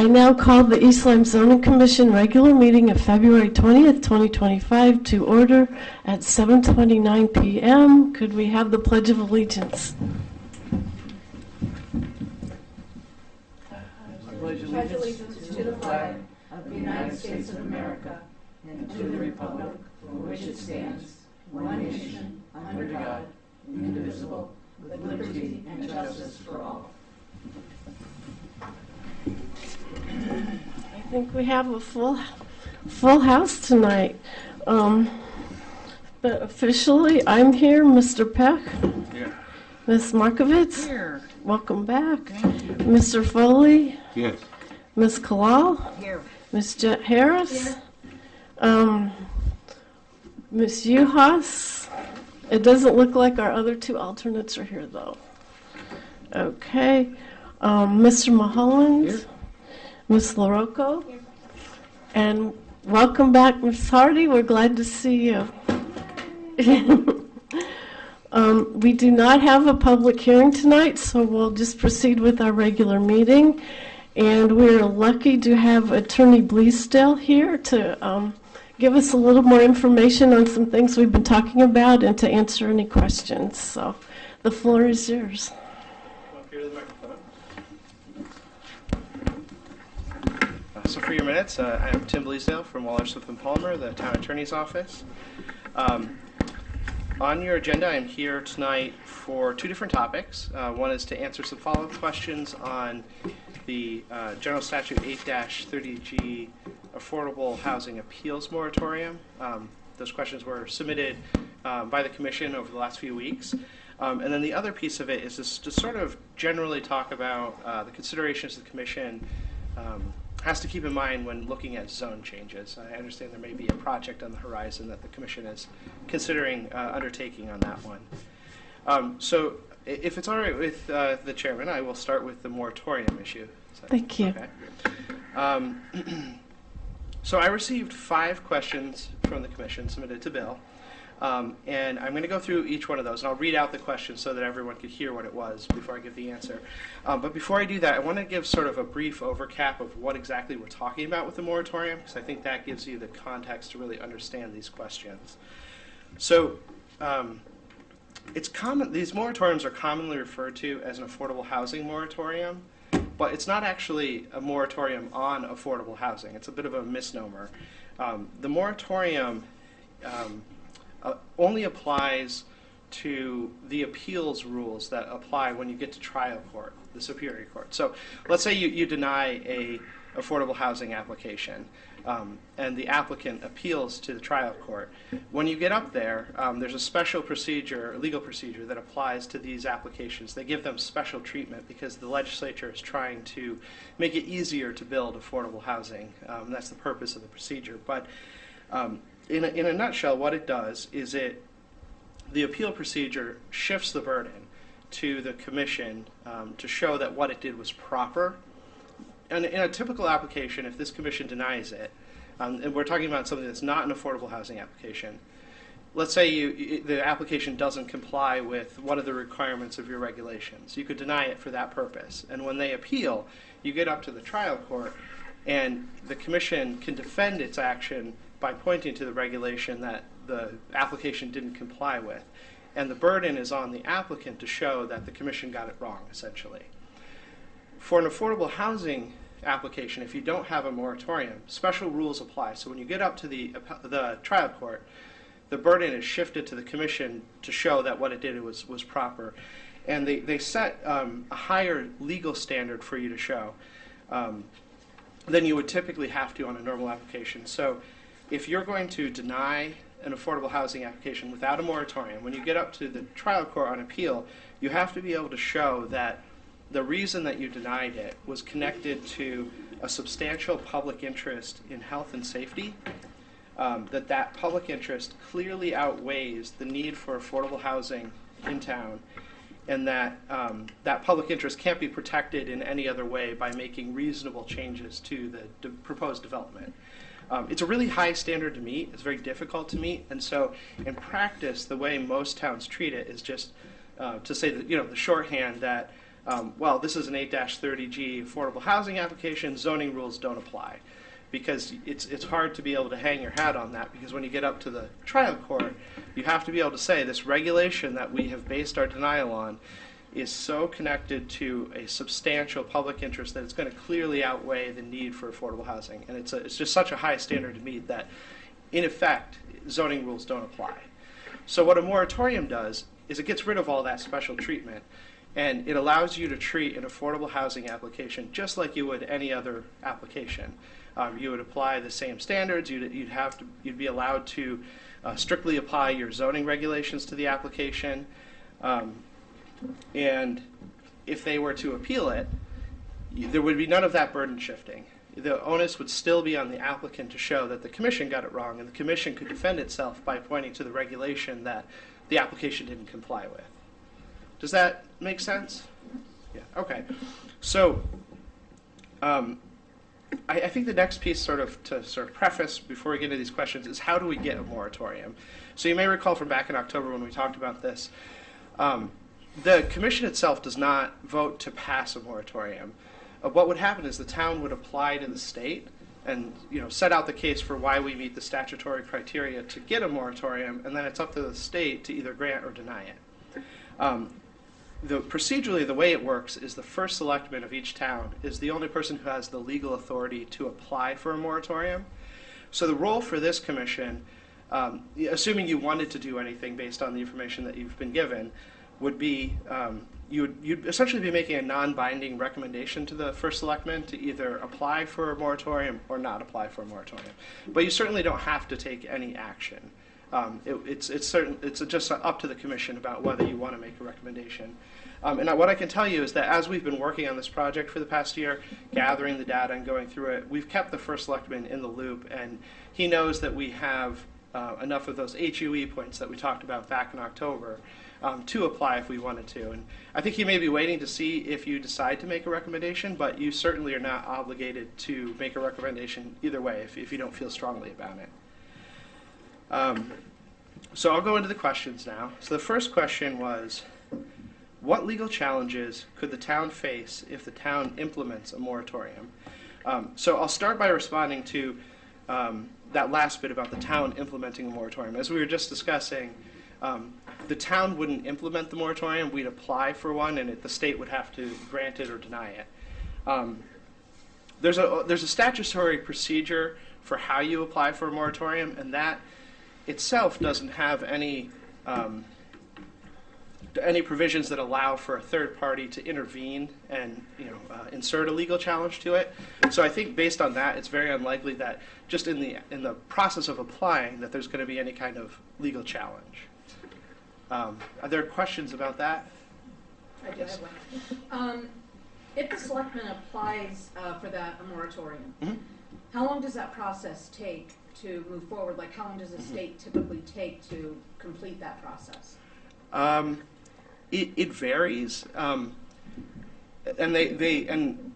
I now call the East Lyme Zoning Commission regular meeting of February 20th, 2025 to order at 7:29 p.m. Could we have the Pledge of Allegiance? Pledge allegiance to the flag of the United States of America and to the republic for which it stands, one nation, under God, indivisible, with liberty and justice for all. I think we have a full house tonight. But officially, I'm here, Mr. Peck. Here. Ms. Markovitz. Here. Welcome back. Thank you. Mr. Foley. Yes. Ms. Kalal. Here. Ms. Jet Harris. Ms. Uhas. It doesn't look like our other two alternates are here, though. Okay. Mr. Mulholland. Here. Ms. LaRocco. And welcome back, Ms. Hardy. We're glad to see you. We do not have a public hearing tonight, so we'll just proceed with our regular meeting. And we're lucky to have Attorney Bleasdale here to give us a little more information on some things we've been talking about and to answer any questions. So the floor is yours. Up here to the microphone. So for your minutes, I am Tim Bleasdale from Waller, Smith & Palmer, the Town Attorney's Office. On your agenda, I'm here tonight for two different topics. One is to answer some follow-up questions on the General Statute 8-30G Affordable Housing Appeals Moratorium. Those questions were submitted by the Commission over the last few weeks. And then the other piece of it is just to sort of generally talk about the considerations the Commission has to keep in mind when looking at zone changes. I understand there may be a project on the horizon that the Commission is considering undertaking on that one. So if it's all right with the Chairman, I will start with the moratorium issue. Thank you. Okay. So I received 5 questions from the Commission submitted to Bill. And I'm going to go through each one of those, and I'll read out the question so that everyone could hear what it was before I give the answer. But before I do that, I want to give sort of a brief overcap of what exactly we're talking about with the moratorium, because I think that gives you the context to really understand these questions. So it's common; these moratoriums are commonly referred to as an affordable housing moratorium, but it's not actually a moratorium on affordable housing. It's a bit of a misnomer. The moratorium only applies to the appeals rules that apply when you get to trial court, the Superior Court. So let's say you deny a affordable housing application, and the applicant appeals to the trial court. When you get up there, there's a special procedure, a legal procedure that applies to these applications. They give them special treatment because the legislature is trying to make it easier to build affordable housing. That's the purpose of the procedure. But in a nutshell, what it does is the appeal procedure shifts the burden to the Commission to show that what it did was proper. And in a typical application, if this Commission denies it, and we're talking about something that's not an affordable housing application, let's say the application doesn't comply with one of the requirements of your regulations. You could deny it for that purpose. And when they appeal, you get up to the trial court, and the Commission can defend its action by pointing to the regulation that the application didn't comply with. And the burden is on the applicant to show that the Commission got it wrong, essentially. For an affordable housing application, if you don't have a moratorium, special rules apply. So when you get up to the trial court, the burden is shifted to the Commission to show that what it did was proper. And they set a higher legal standard for you to show than you would typically have to on a normal application. So if you're going to deny an affordable housing application without a moratorium, when you get up to the trial court on appeal, you have to be able to show that the reason that you denied it was connected to a substantial public interest in health and safety, that public interest clearly outweighs the need for affordable housing in town, and that that public interest can't be protected in any other way by making reasonable changes to the proposed development. It's a really high standard to meet. It's very difficult to meet, and so in practice, the way most towns treat it is just to say that the shorthand that well, this is an 8-30G affordable housing application, zoning rules don't apply. Because it's hard to be able to hang your hat on that, because when you get up to the trial court, you have to be able to say this regulation that we have based our denial on is so connected to a substantial public interest that it's going to clearly outweigh the need for affordable housing. And it's just such a high standard to meet that, in effect, zoning rules don't apply. So what a moratorium does is it gets rid of all that special treatment, and it allows you to treat an affordable housing application just like you would any other application. You would apply the same standards. You'd be allowed to strictly apply your zoning regulations to the application, and if they were to appeal it, there would be none of that burden shifting. The onus would still be on the applicant to show that the commission got it wrong, and the commission could defend itself by pointing to the regulation that the application didn't comply with. Does that make sense? Yeah. Okay. So. I think the next piece, to preface before we get into these questions, is how do we get a moratorium? So you may recall from back in October when we talked about this, the commission itself does not vote to pass a moratorium. What would happen is the town would apply to the state and set out the case for why we meet the statutory criteria to get a moratorium, and then it's up to the state to either grant or deny it. Procedurally, the way it works is the first selectman of each town is the only person who has the legal authority to apply for a moratorium. So the role for this commission, assuming you wanted to do anything based on the information that you've been given, would be you'd essentially be making a non-binding recommendation to the first selectman to either apply for a moratorium or not apply for a moratorium. But you certainly don't have to take any action. It's just up to the commission about whether you want to make a recommendation. And what I can tell you is that as we've been working on this project for the past year, gathering the data and going through it, we've kept the first selectman in the loop, and he knows that we have enough of those HUE points that we talked about back in October to apply if we wanted to. And I think he may be waiting to see if you decide to make a recommendation, but you certainly are not obligated to make a recommendation either way if you don't feel strongly about it. So I'll go into the questions now. So the first question was, what legal challenges could the town face if the town implements a moratorium? So I'll start by responding to that last bit about the town implementing a moratorium. As we were just discussing, the town wouldn't implement the moratorium. We'd apply for one, and the state would have to grant it or deny it. There's a statutory procedure for how you apply for a moratorium, and that itself doesn't have any provisions that allow for a third party to intervene and insert a legal challenge to it. So I think based on that, it's very unlikely that just in the process of applying that there's going to be any kind of legal challenge. Are there questions about that? I do have one. If the selectman applies for a moratorium, Mm-hmm. how long does that process take to move forward? Like, how long does the state typically take to complete that process? It varies, and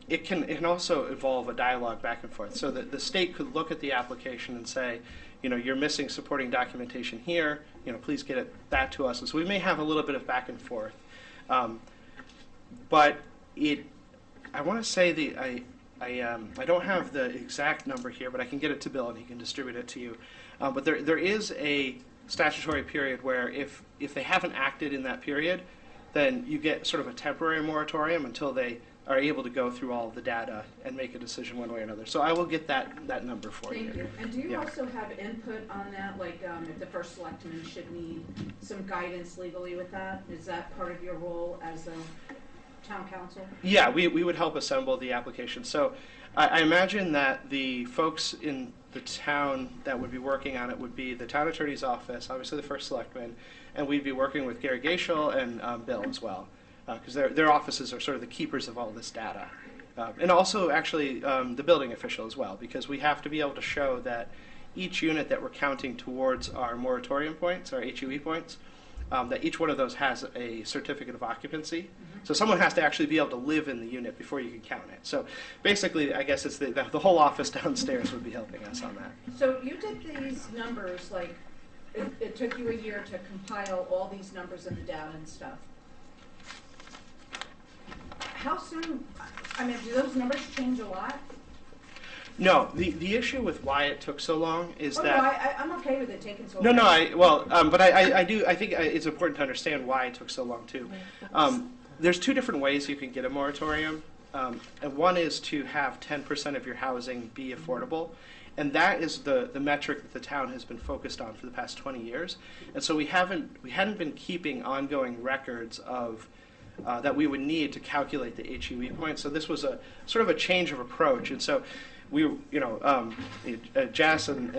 it can also involve a dialogue back and forth. So that the state could look at the application and say, you're missing supporting documentation here. Please get that to us. And so we may have a little bit of back and forth, but I want to say I don't have the exact number here, but I can get it to Bill and he can distribute it to you. But there is a statutory period where if they haven't acted in that period, then you get sort of a temporary moratorium until they are able to go through all of the data and make a decision one way or another. So I will get that number for you. Thank you. And do you Yeah. also have input on that? Like if the first selectman should need some guidance legally with that? Is that part of your role as a town council? Yeah, we would help assemble the application. So I imagine that the folks in the town that would be working on it would be the town attorney's office, obviously the first selectman, and we'd be working with Gary Gaishel and Bill as well, because their offices are sort of the keepers of all this data. And also actually the building official as well, because we have to be able to show that each unit that we're counting towards our moratorium points, our HUE points, that each one of those has a certificate of occupancy. Mm-hmm. So someone has to actually be able to live in the unit before you can count it. So basically, I guess it's the whole office downstairs would be helping us on that. So you did these numbers, like it took you a year to compile all these numbers and the data and stuff. how soon, I mean, do those numbers change a lot? No, the issue with why it took so long is Oh, that... no, I'm okay with it taking so No, long. but I think it's important to understand why it took so long too. There's two different ways you can get a moratorium, and one is to have 10% of your housing be affordable, and that is the metric that the town has been focused on for the past 20 years. And so we hadn't been keeping ongoing records of that we would need to calculate the HUE point. So this was a sort of a change of approach, and so we, Jess and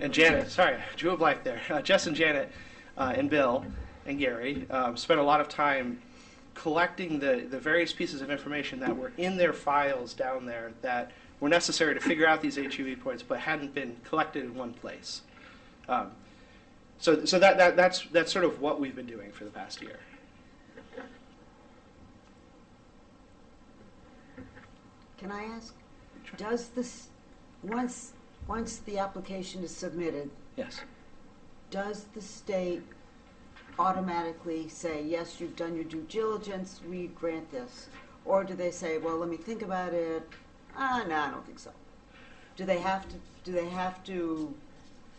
Janet, sorry, drew a blank there. Jess and Janet and Bill and Gary spent a lot of time collecting the various pieces of information that were in their files down there that were necessary to figure out these HUE points, but hadn't been collected in one place. So that's sort of what we've been doing for the past year. Can I ask, does this, once the application is submitted, Yes. does the state automatically say, yes, you've done your due diligence, we grant this? Or do they say, well, let me think about it, no, I don't think so? Do they have to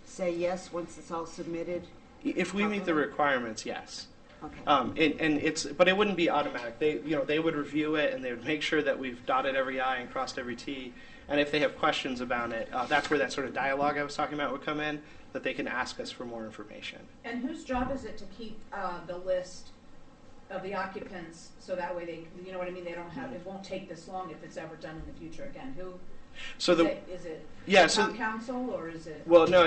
say yes once it's all submitted? If we meet the requirements, yes. Okay. But it wouldn't be automatic. They would review it and they would make sure that we've dotted every I and crossed every T. And if they have questions about it, that's where that sort of dialogue I was talking about would come in, that they can ask us for more information. And whose job is it to keep the list of the occupants so that way they, you know what I mean? They don't have, it won't take this long if it's ever done in the future again. So is it yeah, town council or is it? Well, no.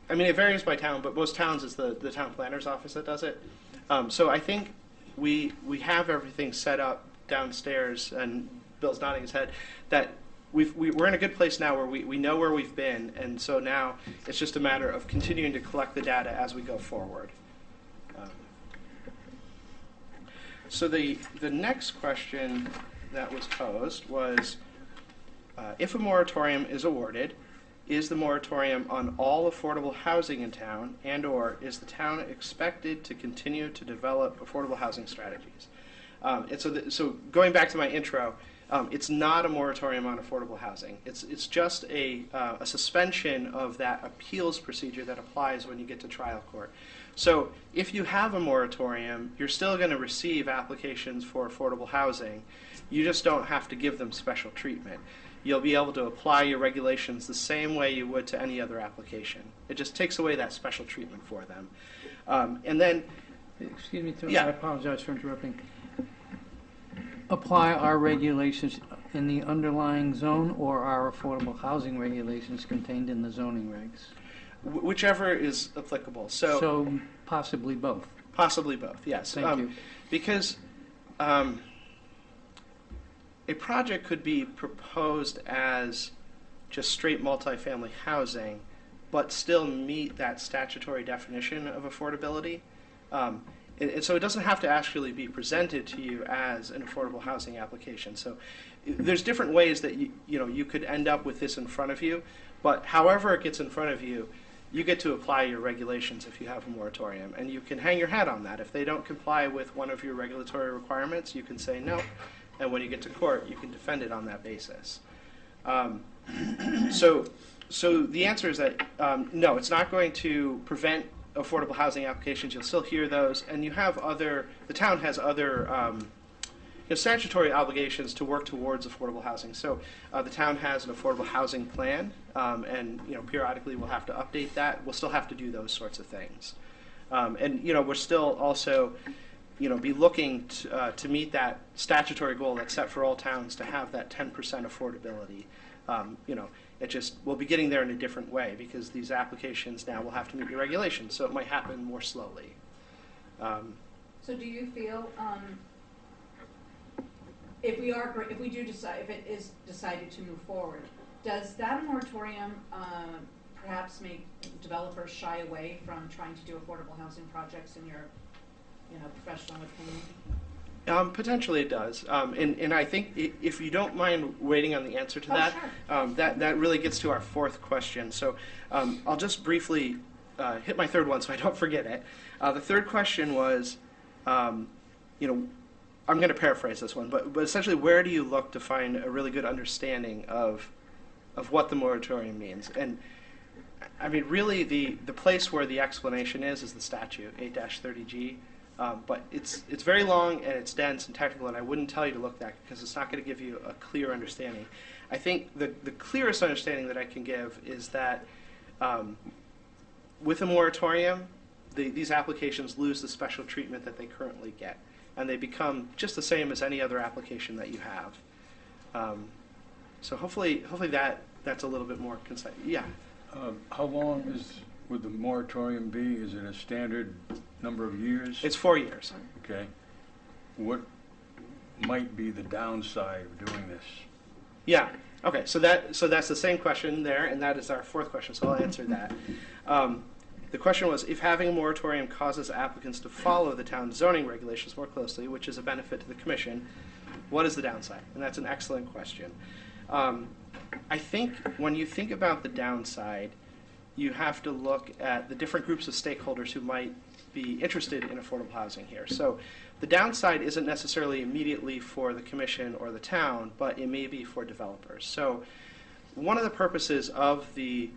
I mean, it varies by town, but most towns it's the town planner's office that does it. So I think we have everything set up downstairs, and Bill's nodding his head, that we're in a good place now where we know where we've been, and so now it's just a matter of continuing to collect the data as we go forward. So the next question that was posed was, if a moratorium is awarded, is the moratorium on all affordable housing in town, and/or is the town expected to continue to develop affordable housing strategies? And so going back to my intro, it's not a moratorium on affordable housing. It's just a suspension of that appeals procedure that applies when you get to trial court. So if you have a moratorium, you're still going to receive applications for affordable housing. You just don't have to give them special treatment. You'll be able to apply your regulations the same way you would to any other application. It just takes away that special treatment for them. And then... Excuse me, Yeah. I apologize for interrupting. Apply our regulations in the underlying zone or our affordable housing regulations contained in the zoning regs? Whichever is applicable. So possibly both. Possibly both, yes. Thank you. Because a project could be proposed as just straight multifamily housing, but still meet that statutory definition of affordability. And so it doesn't have to actually be presented to you as an affordable housing application. So there's different ways that you could end up with this in front of you, but however it gets in front of you, you get to apply your regulations if you have a moratorium, and you can hang your hat on that. If they don't comply with one of your regulatory requirements, you can say no, and when you get to court, you can defend it on that basis. So the answer is that no, it's not going to prevent affordable housing applications. You'll still hear those, and the town has other statutory obligations to work towards affordable housing. So the town has an affordable housing plan, and periodically we'll have to update that. We'll still have to do those sorts of things, and we're still also be looking to meet that statutory goal that's set for all towns to have that 10% affordability. It just, we'll be getting there in a different way because these applications now will have to meet your regulations, so it might happen more slowly. So do you feel if it is decided to move forward, does that moratorium perhaps make developers shy away from trying to do affordable housing projects in your professional opinion? Potentially it does, and I think if you don't mind waiting on the answer to that, sure. That really gets to our fourth question. So I'll just briefly hit my third one so I don't forget it. The third question was, I'm going to paraphrase this one, but essentially, where do you look to find a really good understanding of what the moratorium means? And I mean, really, the place where the explanation is the statute, 8-30G. But it's very long and it's dense and technical, and I wouldn't tell you to look that because it's not going to give you a clear understanding. I think the clearest understanding that I can give is that with a moratorium, these applications lose the special treatment that they currently get, and they become just the same as any other application that you have. So hopefully that's a little bit more concise. Yeah. How long would the moratorium be? Is it a standard number of years? It's 4 years. Okay. What might be the downside of doing this? Yeah. Okay. So that's the same question there, and that is our fourth question. So I'll answer that. The question was, if having a moratorium causes applicants to follow the town's zoning regulations more closely, which is a benefit to the commission, what is the downside? And that's an excellent question. I think when you think about the downside, you have to look at the different groups of stakeholders who might be interested in affordable housing here. So the downside isn't necessarily immediately for the commission or the town, but it may be for developers. So one of the purposes of the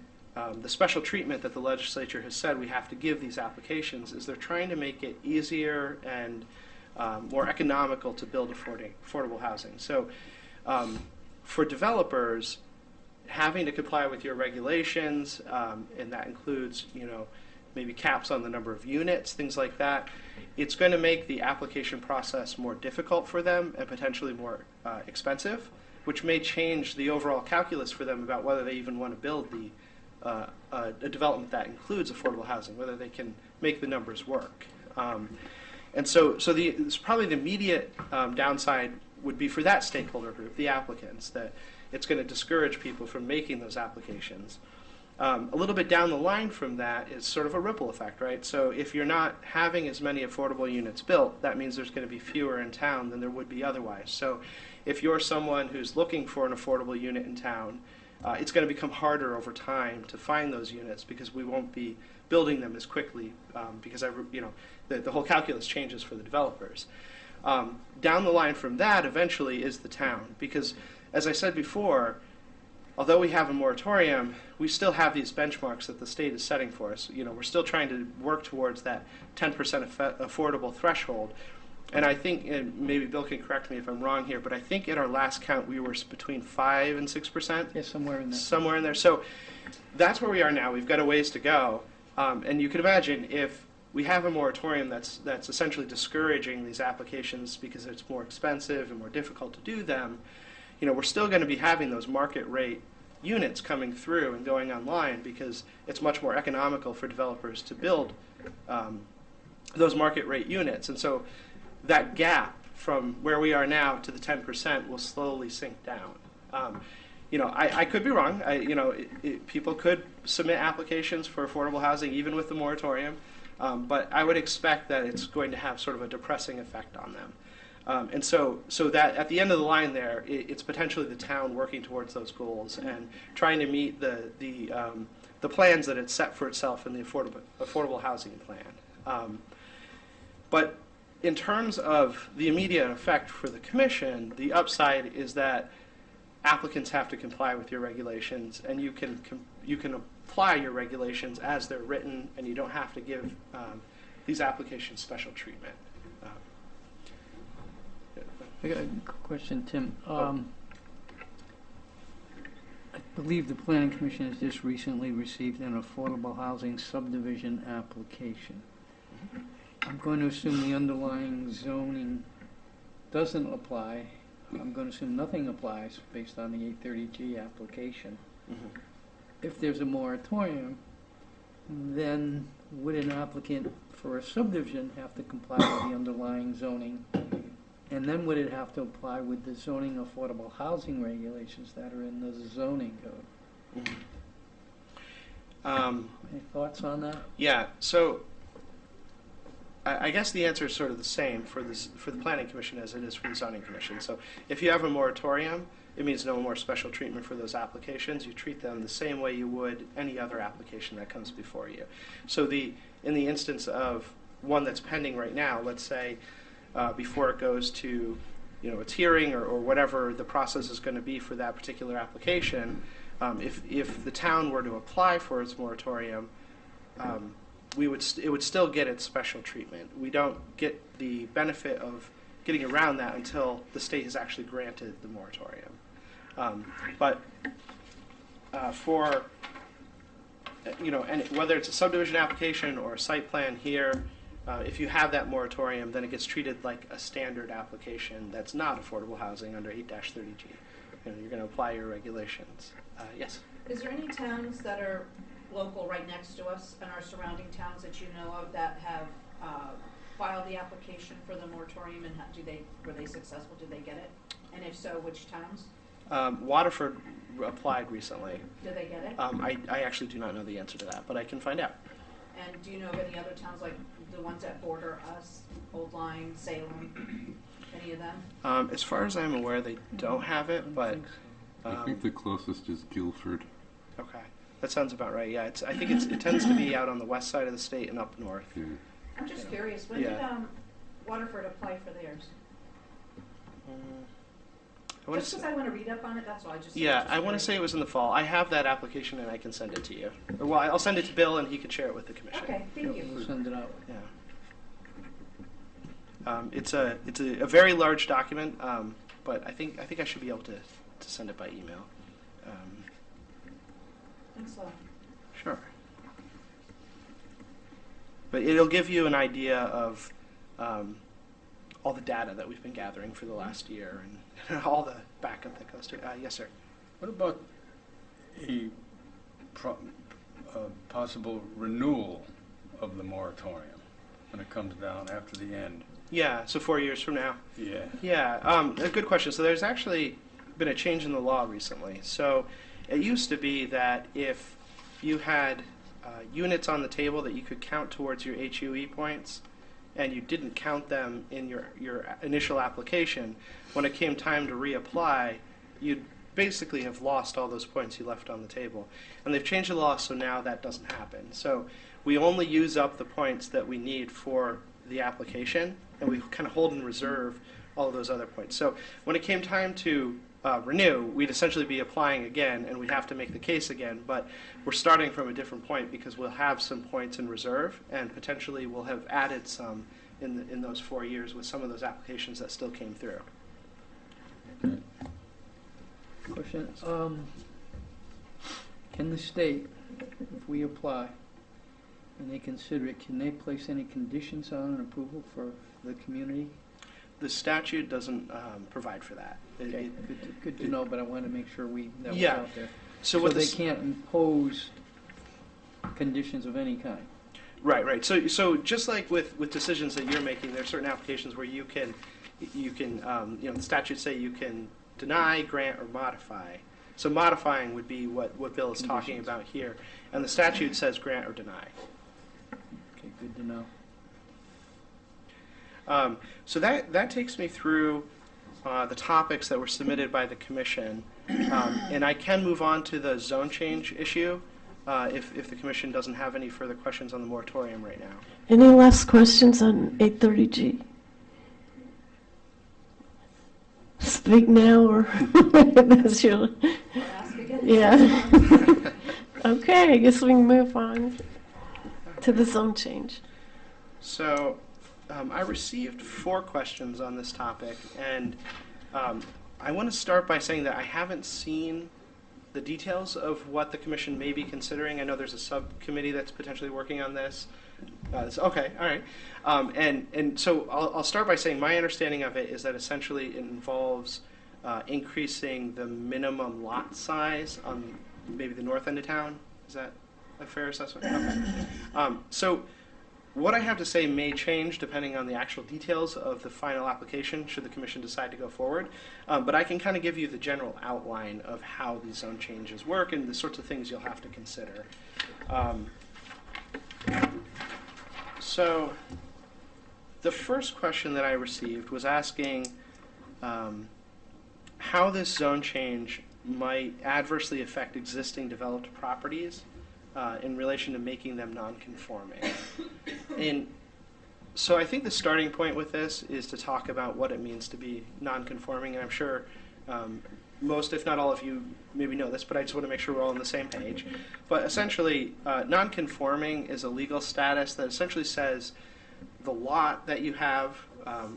special treatment that the legislature has said we have to give these applications is they're trying to make it easier and more economical to build affordable housing. So for developers, having to comply with your regulations, and that includes, maybe caps on the number of units, things like that, it's going to make the application process more difficult for them and potentially more expensive, which may change the overall calculus for them about whether they even want to build a development that includes affordable housing, whether they can make the numbers work. And so probably the immediate downside would be for that stakeholder group, the applicants, that it's going to discourage people from making those applications. A little bit down the line from that is sort of a ripple effect, right? So if you're not having as many affordable units built, that means there's going to be fewer in town than there would be otherwise. So if you're someone who's looking for an affordable unit in town, it's going to become harder over time to find those units because we won't be building them as quickly because the whole calculus changes for the developers. Down the line from that eventually is the town, because as I said before, although we have a moratorium, we still have these benchmarks that the state is setting for us. We're still trying to work towards that 10% affordable threshold. And I think, and maybe Bill can correct me if I'm wrong here, but I think in our last count we were between 5 and 6%. Yeah, somewhere in there. Somewhere in there. So that's where we are now. We've got a ways to go. And you can imagine if we have a moratorium that's essentially discouraging these applications because it's more expensive and more difficult to do them, we're still going to be having those market rate units coming through and going online because it's much more economical for developers to build those market rate units. And so that gap from where we are now to the 10% will slowly sink down. I could be wrong. People could submit applications for affordable housing even with the moratorium, but I would expect that it's going to have sort of a depressing effect on them. And so that at the end of the line there, it's potentially the town working towards those goals and trying to meet the plans that it's set for itself in the affordable housing plan. But in terms of the immediate effect for the commission, the upside is that applicants have to comply with your regulations, and you can apply your regulations as they're written, and you don't have to give these applications special treatment. I got a question, Tim. I believe the Planning Commission has just recently received an affordable housing subdivision application. I'm going to assume the underlying zoning doesn't apply. I'm going to assume nothing applies based on the 830G application. Mm-hmm. If there's a moratorium, then would an applicant for a subdivision have to comply with the underlying zoning? And then would it have to apply with the zoning affordable housing regulations that are in the zoning code? Mm-hmm. Any thoughts on that? Yeah, so I guess the answer is sort of the same for the Planning Commission as it is for the Zoning Commission. So if you have a moratorium, it means no more special treatment for those applications. You treat them the same way you would any other application that comes before you. So in the instance of one that's pending right now, let's say before it goes to, its hearing or whatever the process is going to be for that particular application. If the town were to apply for its moratorium, it would still get its special treatment. We don't get the benefit of getting around that until the state has actually granted the moratorium. But for and whether it's a subdivision application or a site plan here, if you have that moratorium, then it gets treated like a standard application that's not affordable housing under 8-30G. You're going to apply your regulations. Yes? Is there any towns that are local right next to us and our surrounding towns that you know of that have filed the application for the moratorium, and were they successful? Did they get it? And if so, which towns? Waterford applied recently. Did they get it? I actually do not know the answer to that, but I can find out. And do you know of any other towns, like the ones that border us, Old Lyme, Salem, any of them? As far as I'm aware, they don't have it, but I think the closest is Guilford. okay, that sounds about right. Yeah, I think it tends to be out on the west side of the state and up north. Yeah. I'm just curious, when Yeah. did Waterford apply for theirs? I wanna Just say- because I want to read up on it, that's all. Yeah, I want to say it was in the fall. I have that application and I can send it to you. Or, well, I'll send it to Bill and he can share it with the commission. Okay, thank Yep, we'll you. send it out. Yeah. It's a very large document, but I think I should be able to send it by email. Thanks a lot. Sure. But it'll give you an idea of all the data that we've been gathering for the last year and all the backup that goes to it. Yes, sir. What about a possible renewal of the moratorium when it comes down after the end? Yeah, so 4 years from now. Yeah. Yeah, a good question. So there's actually been a change in the law recently. So it used to be that if you had units on the table that you could count towards your HUE points, and you didn't count them in your initial application, when it came time to reapply, you'd basically have lost all those points you left on the table. And they've changed the law so now that doesn't happen. So we only use up the points that we need for the application, and we kind of hold in reserve all of those other points. So when it came time to renew, we'd essentially be applying again, and we'd have to make the case again, but we're starting from a different point because we'll have some points in reserve, and potentially we'll have added some in those 4 years with some of those applications that still came through. Question, can the state, if we apply and they consider it, can they place any conditions on an approval for the community? The statute doesn't provide for that. Okay, good to know, but I wanted to make sure that was Yeah. out there. So So what they this, can't impose conditions of any kind? right. So just like with decisions that you're making, there are certain applications where you can the statutes say you can deny, grant, or modify. So modifying would be what Bill is talking Conditions. about here, and the statute says grant or deny. Okay, good to know. So that takes me through the topics that were submitted by the commission, and I can move on to the zone change issue if the commission doesn't have any further questions on the moratorium right now. Any last questions on 830G? Speak now or that's your, I'll ask again. yeah. Okay, I guess we can move on to the zone change. So I received 4 questions on this topic, and I want to start by saying that I haven't seen the details of what the commission may be considering. I know there's a subcommittee that's potentially working on this. Okay, all right. And so I'll start by saying my understanding of it is that essentially it involves increasing the minimum lot size on maybe the north end of town. Is that a fair assessment? Okay. So what I have to say may change depending on the actual details of the final application, should the commission decide to go forward. But I can kind of give you the general outline of how these zone changes work and the sorts of things you'll have to consider. So the first question that I received was asking how this zone change might adversely affect existing developed properties in relation to making them non-conforming. And So I think the starting point with this is to talk about what it means to be non-conforming, and I'm sure most, if not all of you, maybe know this, but I just want to make sure we're all on the same page. But essentially, non-conforming is a legal status that essentially says the lot that you have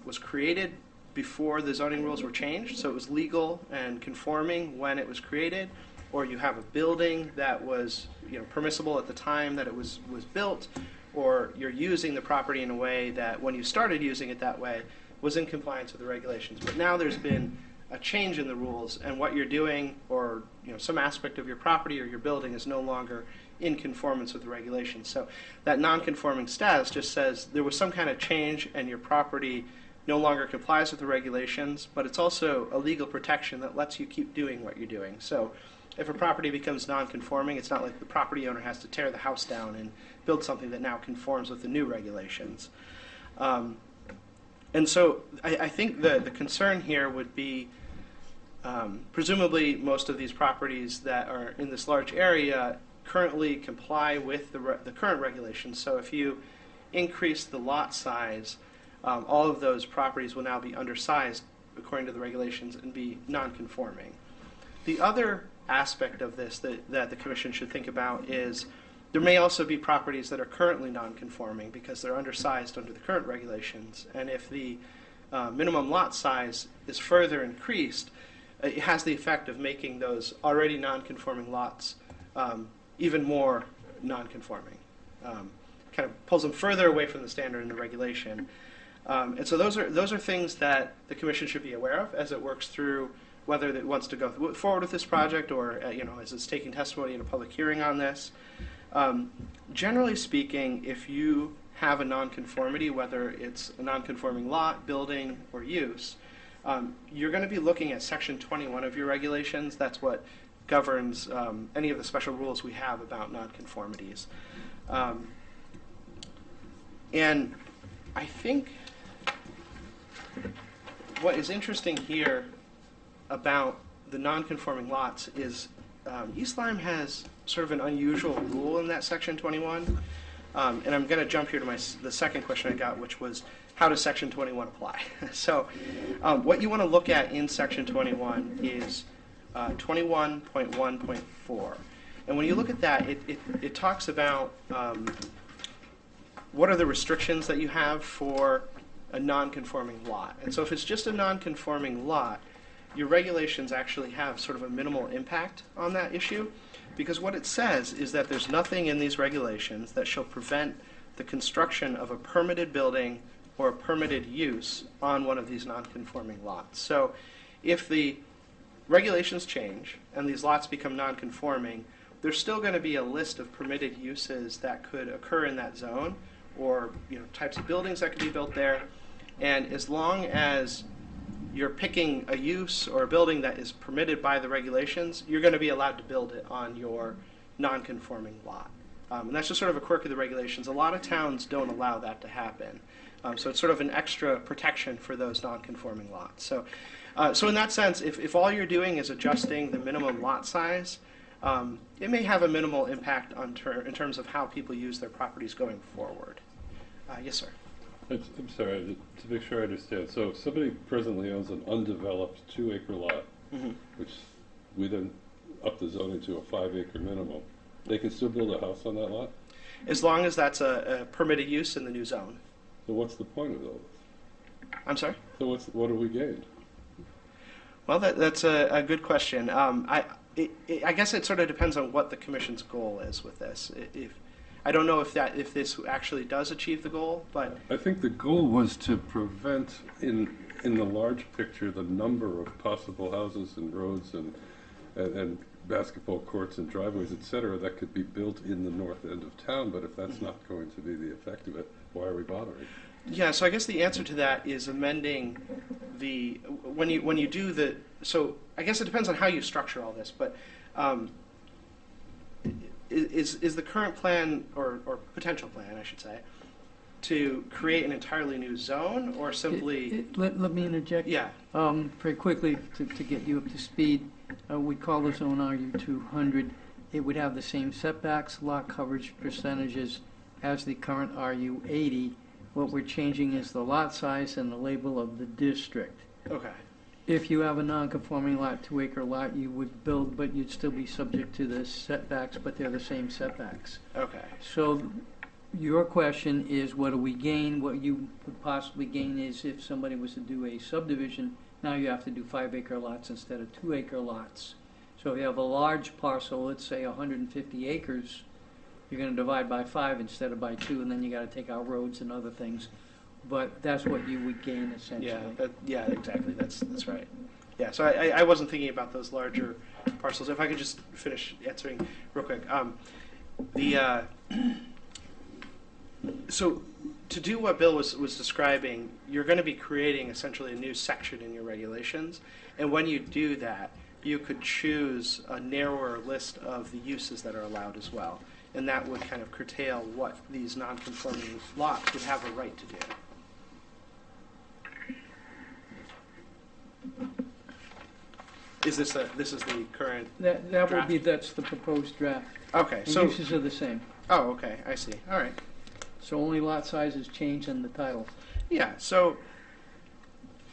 was created before the zoning rules were changed, so it was legal and conforming when it was created, or you have a building that was permissible at the time that it was built, or you're using the property in a way that when you started using it that way was in compliance with the regulations. But now there's been a change in the rules, and what you're doing, or some aspect of your property or your building, is no longer in conformance with the regulations. So that non-conforming status just says there was some kind of change and your property no longer complies with the regulations, but it's also a legal protection that lets you keep doing what you're doing. So if a property becomes non-conforming, it's not like the property owner has to tear the house down and build something that now conforms with the new regulations. And so I think the concern here would be, presumably most of these properties that are in this large area currently comply with the current regulations. So if you increase the lot size, all of those properties will now be undersized according to the regulations and be non-conforming. The other aspect of this that the Commission should think about is there may also be properties that are currently non-conforming because they're undersized under the current regulations, and if the minimum lot size is further increased, it has the effect of making those already non-conforming lots even more non-conforming. Kind of pulls them further away from the standard in the regulation. And so those are things that the Commission should be aware of as it works through whether it wants to go forward with this project, or as it's taking testimony in a public hearing on this. Generally speaking, if you have a nonconformity, whether it's a nonconforming lot, building, or use, you're going to be looking at Section 21 of your regulations. That's what governs any of the special rules we have about nonconformities. And I think what is interesting here about the non-conforming lots is East Lyme has sort of an unusual rule in that Section 21. And I'm going to jump here to the second question I got, which was, how does Section 21 apply? So what you want to look at in Section 21 is 21.1.4. And when you look at that, it talks about what are the restrictions that you have for a non-conforming lot. And so if it's just a non-conforming lot, your regulations actually have sort of a minimal impact on that issue, because what it says is that there's nothing in these regulations that shall prevent the construction of a permitted building or a permitted use on one of these non-conforming lots. So if the regulations change and these lots become non-conforming, there's still going to be a list of permitted uses that could occur in that zone, or types of buildings that could be built there. And as long as you're picking a use or a building that is permitted by the regulations, you're going to be allowed to build it on your non-conforming lot. And that's just sort of a quirk of the regulations. A lot of towns don't allow that to happen. So it's sort of an extra protection for those non-conforming lots. So in that sense, if all you're doing is adjusting the minimum lot size, it may have a minimal impact in terms of how people use their properties going forward. Yes, sir. I'm sorry, to make sure I understand. So if somebody presently owns an undeveloped 2-acre lot, which we then up the zoning to a 5-acre minimum, they can still build a house on that lot? As long as that's a permitted use in the new zone. So what's the point of all this? I'm sorry? So what have we gained? Well, that's a good question. I guess it sort of depends on what the Commission's goal is with this. I don't know if this actually does achieve the goal, but I think the goal was to prevent, in the large picture, the number of possible houses and roads and basketball courts and driveways, et cetera, that could be built in the north end of town. But if that's not going to be the effect of it, why are we bothering? yeah. So I guess the answer to that is amending when you do the. So I guess it depends on how you structure all this, but. Is the current plan, or potential plan, I should say, to create an entirely new zone, or simply... Let me interject. Yeah. Very quickly, to get you up to speed, we call the zone RU200. It would have the same setbacks, lot coverage percentages as the current RU80, What we're changing is the lot size and the label of the district. Okay. If you have a non-conforming lot, 2-acre lot, you would build, but you'd still be subject to the setbacks, but they're the same setbacks. Okay. So your question is, what do we gain? What you would possibly gain is if somebody was to do a subdivision, now you have to do 5-acre lots instead of 2-acre lots. So if you have a large parcel, let's say 150 acres, you're going to divide by 5 instead of by 2, and then you got to take out roads and other things. But that's what you would gain essentially. Yeah, exactly. That's right. Yeah, so I wasn't thinking about those larger parcels. If I could just finish answering real quick. So to do what Bill was describing, you're going to be creating essentially a new section in your regulations. And when you do that, you could choose a narrower list of the uses that are allowed as well. And that would kind of curtail what these non-conforming lots would have a right to do. This is the current? That would be, that's the proposed draft. Okay, The so, uses are the same. oh, okay, I see. All right. So only lot sizes change in the title. Yeah, so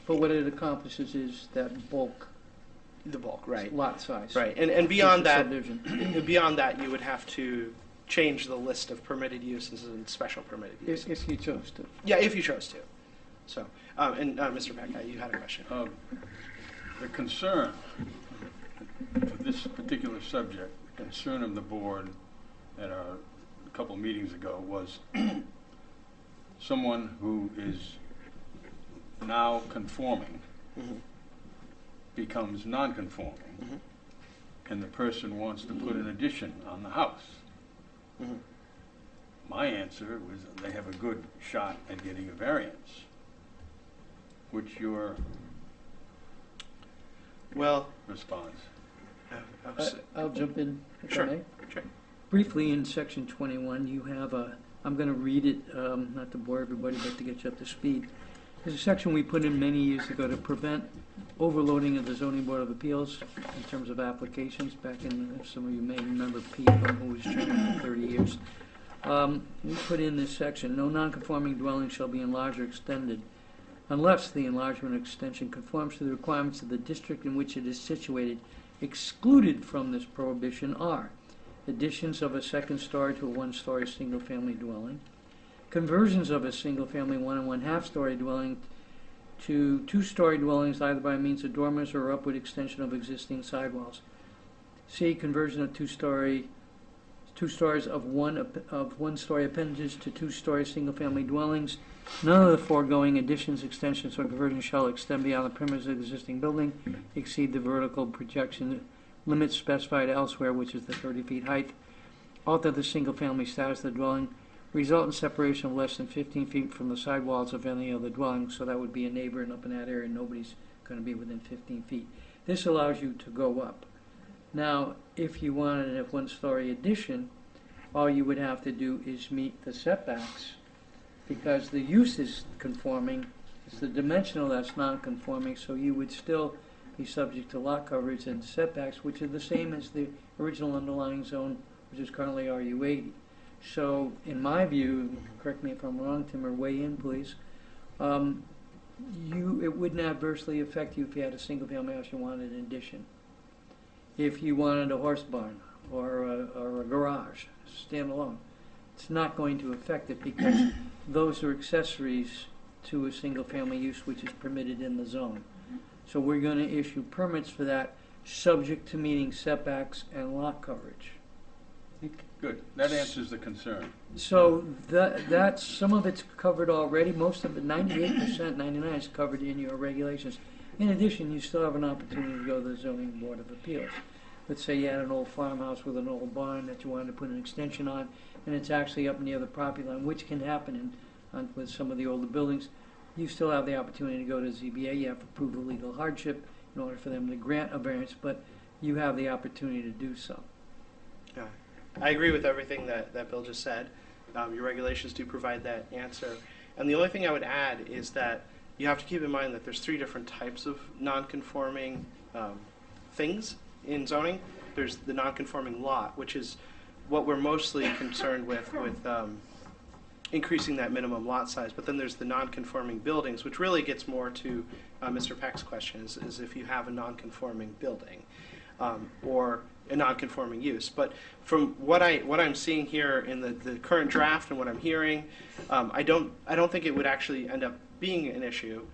But what it accomplishes is that bulk the bulk, right. lot size. Right, and beyond that, Subdivision. beyond that, you would have to change the list of permitted uses and special permitted uses. If you chose to. Yeah, if you chose to. So, Mr. Peck, you had a question. The concern for this particular subject, the concern of the board at a couple of meetings ago was someone who is now conforming Mhm. becomes non-conforming, Mhm. and the person wants to put an addition on the house. Mhm. My answer was they have a good shot at getting a variance, which your Well, response. I'll jump in if Sure. I may. Sure. Briefly, in section 21, you have I'm going to read it, not to bore everybody, but to get you up to speed. There's a section we put in many years ago to prevent overloading of the Zoning Board of Appeals in terms of applications. Back in, some of you may remember Pete, who was chairman for 30 years. We put in this section, no non-conforming dwelling shall be enlarged or extended unless the enlargement or extension conforms to the requirements of the district in which it is situated. Excluded from this prohibition are additions of a second story to a one-story single-family dwelling, conversions of a single-family 1 1/2-story dwelling to 2-story dwellings either by means of dormers or upward extension of existing sidewalls. C, conversion of 2 stories of one-story appendages to 2-story single-family dwellings. None of the foregoing additions, extensions, or conversions shall extend beyond the perimeter of the existing building, exceed the vertical projection limits specified elsewhere, which is the 30 feet height, alter the single-family status of the dwelling, result in separation of less than 15 feet from the side walls of any other dwelling, so that would be a neighbor, and up in that area, nobody's going to be within 15 feet. This allows you to go up. Now, if you wanted a one-story addition, all you would have to do is meet the setbacks, because the use is conforming, it's the dimensional that's non-conforming, so you would still be subject to lot coverage and setbacks, which are the same as the original underlying zone, which is currently RU80. So, in my view, correct me if I'm wrong, Tim, or weigh in, please, it wouldn't adversely affect you if you had a single-family house you wanted an addition. If you wanted a horse barn or a garage, standalone, it's not going to affect it because those are accessories to a single-family use which is permitted in the zone. So we're going to issue permits for that, subject to meeting setbacks and lot coverage. Good, that answers the concern. So that's some of it's covered already. Most of it, 98%, 99% is covered in your regulations. In addition, you still have an opportunity to go to the Zoning Board of Appeals. Let's say you had an old farmhouse with an old barn that you wanted to put an extension on, and it's actually up near the property line, which can happen with some of the older buildings. You still have the opportunity to go to ZBA. You have to prove the legal hardship in order for them to grant a variance, but you have the opportunity to do so. Yeah. I agree with everything that Bill just said. Your regulations do provide that answer. And the only thing I would add is that you have to keep in mind that there's 3 different types of non-conforming things in zoning. There's the non-conforming lot, which is what we're mostly concerned with increasing that minimum lot size. But then there's the non-conforming buildings, which really gets more to Mr. Peck's question, is if you have a non-conforming building or a non-conforming use. But from what I'm seeing here in the current draft and what I'm hearing, I don't think it would actually end up being an issue.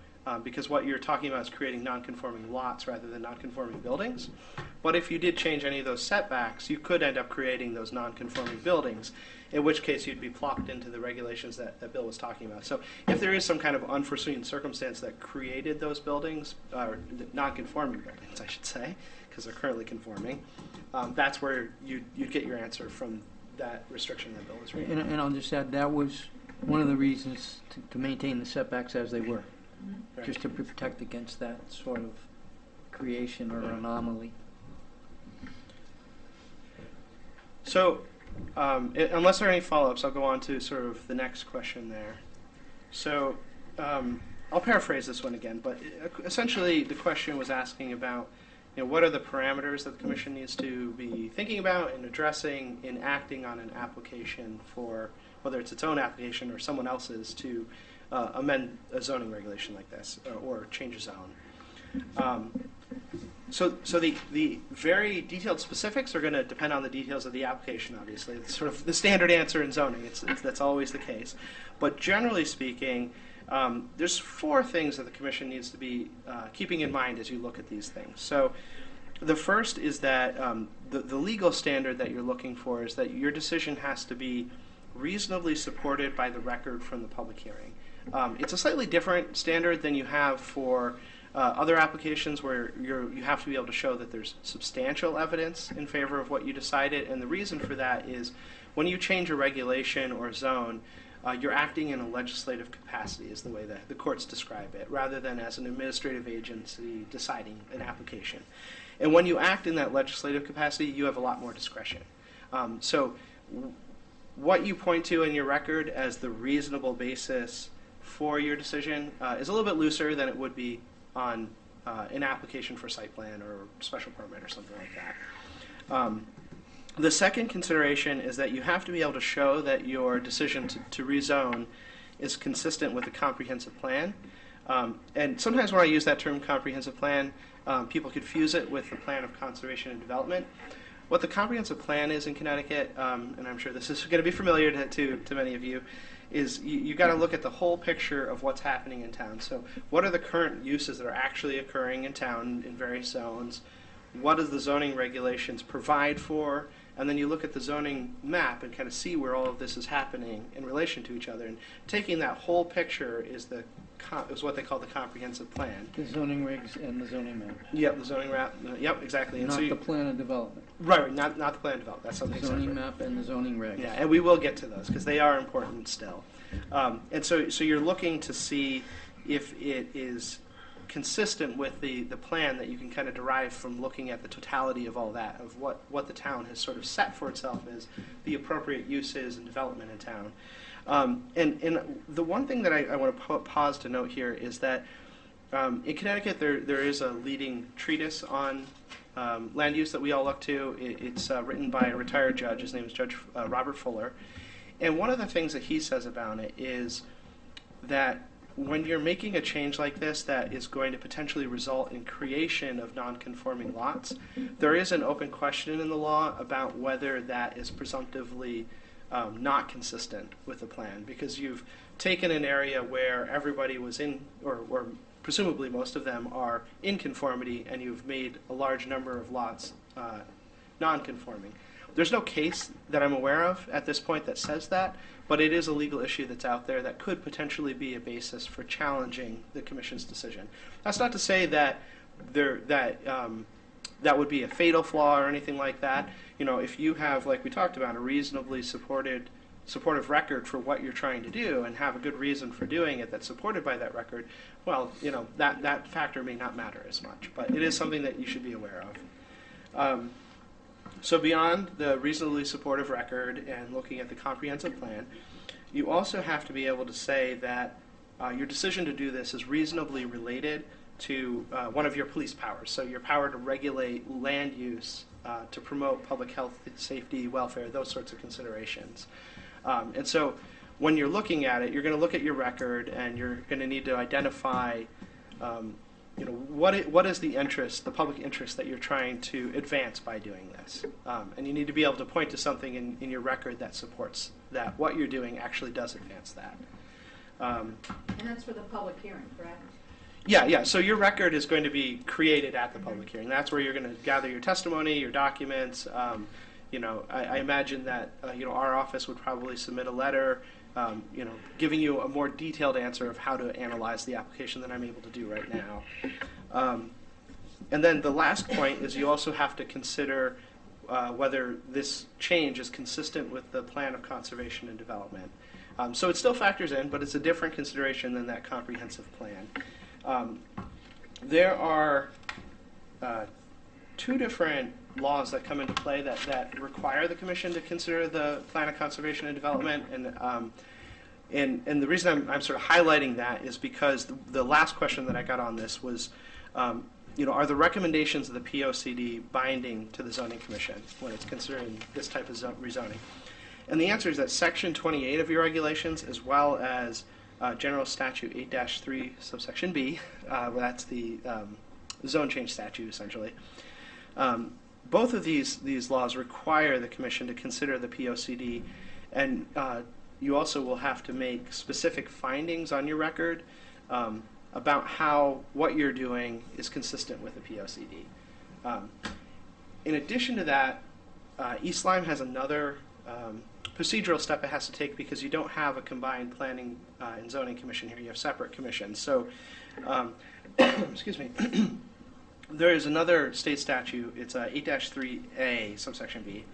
Because what you're talking about is creating non-conforming lots rather than non-conforming buildings. But if you did change any of those setbacks, you could end up creating those non-conforming buildings, in which case you'd be plopped into the regulations that Bill was talking about. So if there is some kind of unforeseen circumstance that created those buildings, or non-conforming buildings, I should say, because they're currently conforming, that's where you'd get your answer from that restriction that Bill was reading. And I'll just add, that was one of the reasons to maintain the setbacks as they were. Right. Just to protect against that sort of creation or anomaly. So, unless there are any follow-ups, I'll go on to sort of the next question there. So, I'll paraphrase this one again, but essentially the question was asking about, what are the parameters that the Commission needs to be thinking about and addressing in acting on an application for, whether it's its own application or someone else's, to amend a zoning regulation like this or change a zone. So the very detailed specifics are going to depend on the details of the application, obviously. It's sort of the standard answer in zoning. That's always the case. But generally speaking, there's 4 things that the Commission needs to be keeping in mind as you look at these things. So the first is that the legal standard that you're looking for is that your decision has to be reasonably supported by the record from the public hearing. It's a slightly different standard than you have for other applications where you have to be able to show that there's substantial evidence in favor of what you decided. And the reason for that is when you change a regulation or zone, you're acting in a legislative capacity is the way that the courts describe it, rather than as an administrative agency deciding an application. And when you act in that legislative capacity, you have a lot more discretion. So what you point to in your record as the reasonable basis for your decision is a little bit looser than it would be on an application for site plan or special permit or something like that. The second consideration is that you have to be able to show that your decision to rezone is consistent with a comprehensive plan. And sometimes when I use that term comprehensive plan, people confuse it with the plan of conservation and development. What the comprehensive plan is in Connecticut, and I'm sure this is going to be familiar to many of you, is you got to look at the whole picture of what's happening in town. So what are the current uses that are actually occurring in town in various zones? What does the zoning regulations provide for? And then you look at the zoning map and kind of see where all of this is happening in relation to each other. And taking that whole picture is what they call the comprehensive plan. The zoning regs and the zoning map. Yep, the zoning map. Yep, exactly. And Not so the plan of development. Right, not the plan development. That's something The zoning separate. map and the zoning regs. Yeah, and we will get to those because they are important still. And so you're looking to see if it is consistent with the plan that you can kind of derive from looking at the totality of all that, of what the town has sort of set for itself as the appropriate uses and development in town. And the one thing that I want to pause to note here is that in Connecticut there is a leading treatise on land use that we all look to. It's written by a retired judge. His name is Judge Robert Fuller. And one of the things that he says about it is that when you're making a change like this that is going to potentially result in creation of non-conforming lots, there is an open question in the law about whether that is presumptively not consistent with the plan, because you've taken an area where everybody was in, or presumably most of them are in conformity, and you've made a large number of lots non-conforming. There's no case that I'm aware of at this point that says that, but it is a legal issue that's out there that could potentially be a basis for challenging the Commission's decision. That's not to say that that would be a fatal flaw or anything like that. If you have, like we talked about, a reasonably supportive record for what you're trying to do and have a good reason for doing it that's supported by that record, well, that factor may not matter as much, but it is something that you should be aware of. So beyond the reasonably supportive record and looking at the comprehensive plan, you also have to be able to say that your decision to do this is reasonably related to one of your police powers. So your power to regulate land use, to promote public health, safety, welfare, those sorts of considerations. And so when you're looking at it, you're going to look at your record and you're going to need to identify, what is the interest, the public interest that you're trying to advance by doing this. And you need to be able to point to something in your record that supports that what you're doing actually does advance that. And that's for the public hearing, correct? Yeah. So your record is going to be created at the public hearing. That's where you're going to gather your testimony, your documents. I imagine that our office would probably submit a letter, giving you a more detailed answer of how to analyze the application than I'm able to do right now. And then the last point is you also have to consider whether this change is consistent with the plan of conservation and development. So it still factors in, but it's a different consideration than that comprehensive plan. There are two different laws that come into play that require the commission to consider the plan of conservation and development, and the reason I'm sort of highlighting that is because the last question that I got on this was, are the recommendations of the POCD binding to the zoning commission when it's considering this type of rezoning? And the answer is that Section 28 of your regulations, as well as General Statute 8-3, subsection B, that's the zone change statute, essentially. Both of these laws require the commission to consider the POCD, and you also will have to make specific findings on your record about how what you're doing is consistent with the POCD. In addition to that, East Lyme has another procedural step it has to take because you don't have a combined planning and zoning commission here. You have separate commissions. So, excuse me. There is another state statute, it's 8-3A, subsection B,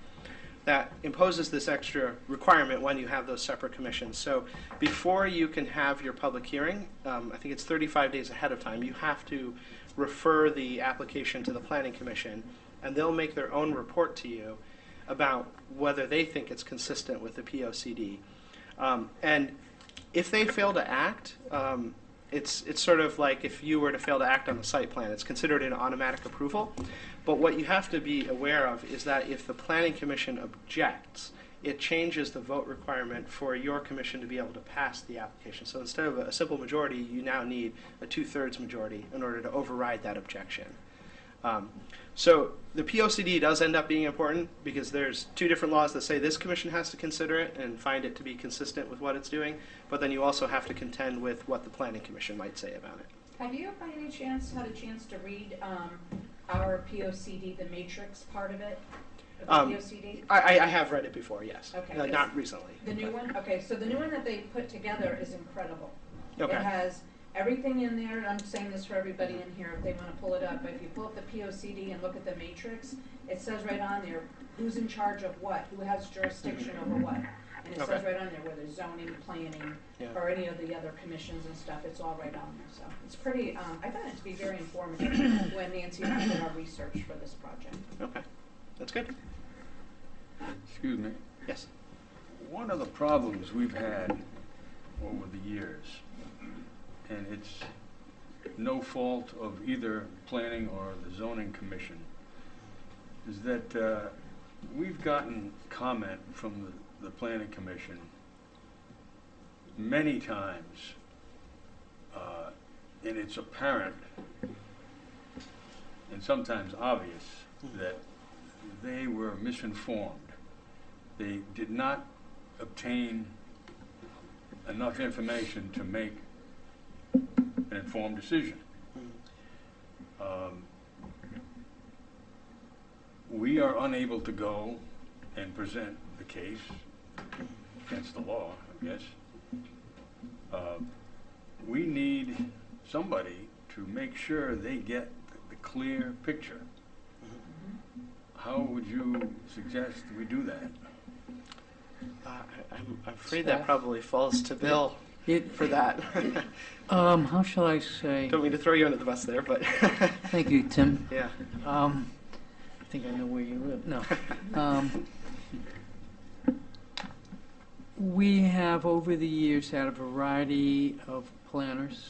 that imposes this extra requirement when you have those separate commissions. So before you can have your public hearing, I think it's 35 days ahead of time, you have to refer the application to the Planning Commission, and they'll make their own report to you about whether they think it's consistent with the POCD. And if they fail to act, it's sort of like if you were to fail to act on the site plan. It's considered an automatic approval. But what you have to be aware of is that if the Planning Commission objects, it changes the vote requirement for your commission to be able to pass the application. So instead of a simple majority, you now need a 2/3 majority in order to override that objection. So the POCD does end up being important because there's two different laws that say this commission has to consider it and find it to be consistent with what it's doing, but then you also have to contend with what the Planning Commission might say about it. Have you by any chance had a chance to read our POCD, the matrix part of it? Of the POCD? I have read it before, yes. Okay. Not recently. The new one? Okay, so the new one that they put together is incredible. Okay. It has everything in there, and I'm saying this for everybody in here if they want to pull it up, but if you pull up the POCD and look at the matrix, it says right on there who's in charge of what, who has jurisdiction over what. And it says right on there whether zoning, planning, or any of the other commissions and stuff, it's all right on there. So it's pretty, I found it to be very informative when Nancy and I did our research for this project. Okay, that's good. Excuse me. Yes. One of the problems we've had over the years, and it's no fault of either planning or the zoning commission, is that we've gotten comment from the planning commission many times, and it's apparent and sometimes obvious that they were misinformed. They did not obtain enough information to make an informed decision. We are unable to go and present the case against the law, I guess. We need somebody to make sure they get the clear picture. How would you suggest we do that? I'm afraid that probably falls to Bill for that. How shall I say? Don't mean to throw you under the bus there, but Thank you, Tim. yeah. I think I know where you live. No. We have over the years had a variety of planners,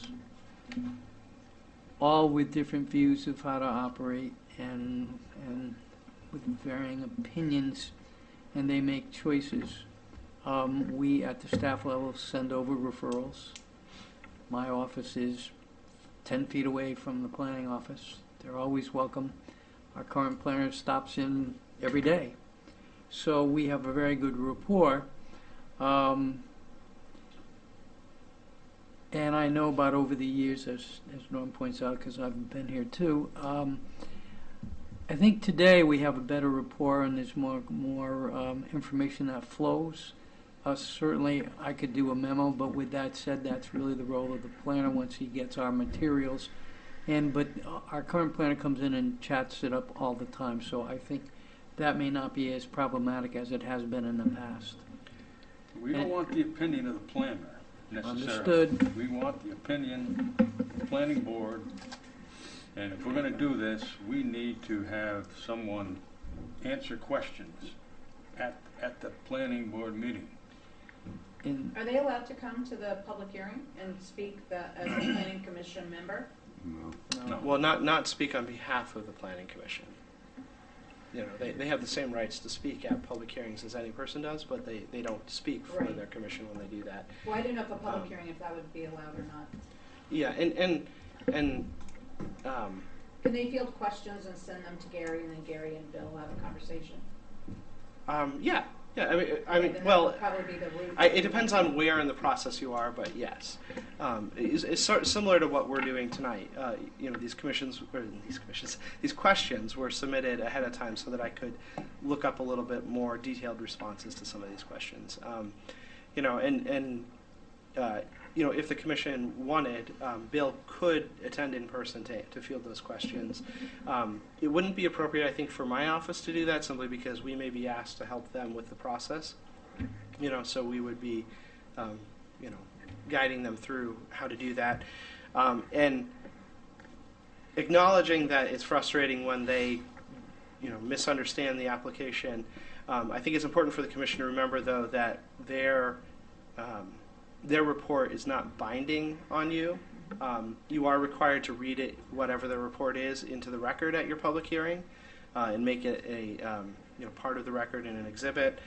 all with different views of how to operate and with varying opinions, and they make choices We, at the staff level, send over referrals. My office is 10 feet away from the planning office. They're always welcome. Our current planner stops in every day. So we have a very good rapport. And I know about over the years, as Norm points out, because I've been here too, I think today we have a better rapport and there's more information that flows. Certainly, I could do a memo, but with that said, that's really the role of the planner once he gets our materials. But our current planner comes in and chats it up all the time, so I think that may not be as problematic as it has been in the past. We don't want the opinion of the planner necessarily. Understood. We want the opinion of the planning board, and if we're going to do this, we need to have someone answer questions at the planning board meeting. Are they allowed to come to the public hearing and speak as a planning commission member? No. Well, not speak on behalf of the planning commission. You know, they have the same rights to speak at public hearings as any person does, but they don't speak for Right. their commission when they do that. Well, I didn't know if a public hearing, if that would be allowed or not. Yeah, and Can they field questions and send them to Gary, and then Gary and Bill have a conversation? yeah. I mean, Then that well, would probably be the route. it depends on where in the process you are, but yes, it's sort of similar to what we're doing tonight. You know, these questions were submitted ahead of time so that I could look up a little bit more detailed responses to some of these questions. You know, you know, if the commission wanted, Bill could attend in person to field those questions. It wouldn't be appropriate, I think, for my office to do that simply because we may be asked to help them with the process. You know, so we would be, you know, guiding them through how to do that. And acknowledging that it's frustrating when they, you know, misunderstand the application. I think it's important for the commission to remember, though, that their report is not binding on you. You are required to read it, whatever the report is, into the record at your public hearing, and make it a you know, part of the record in an exhibit.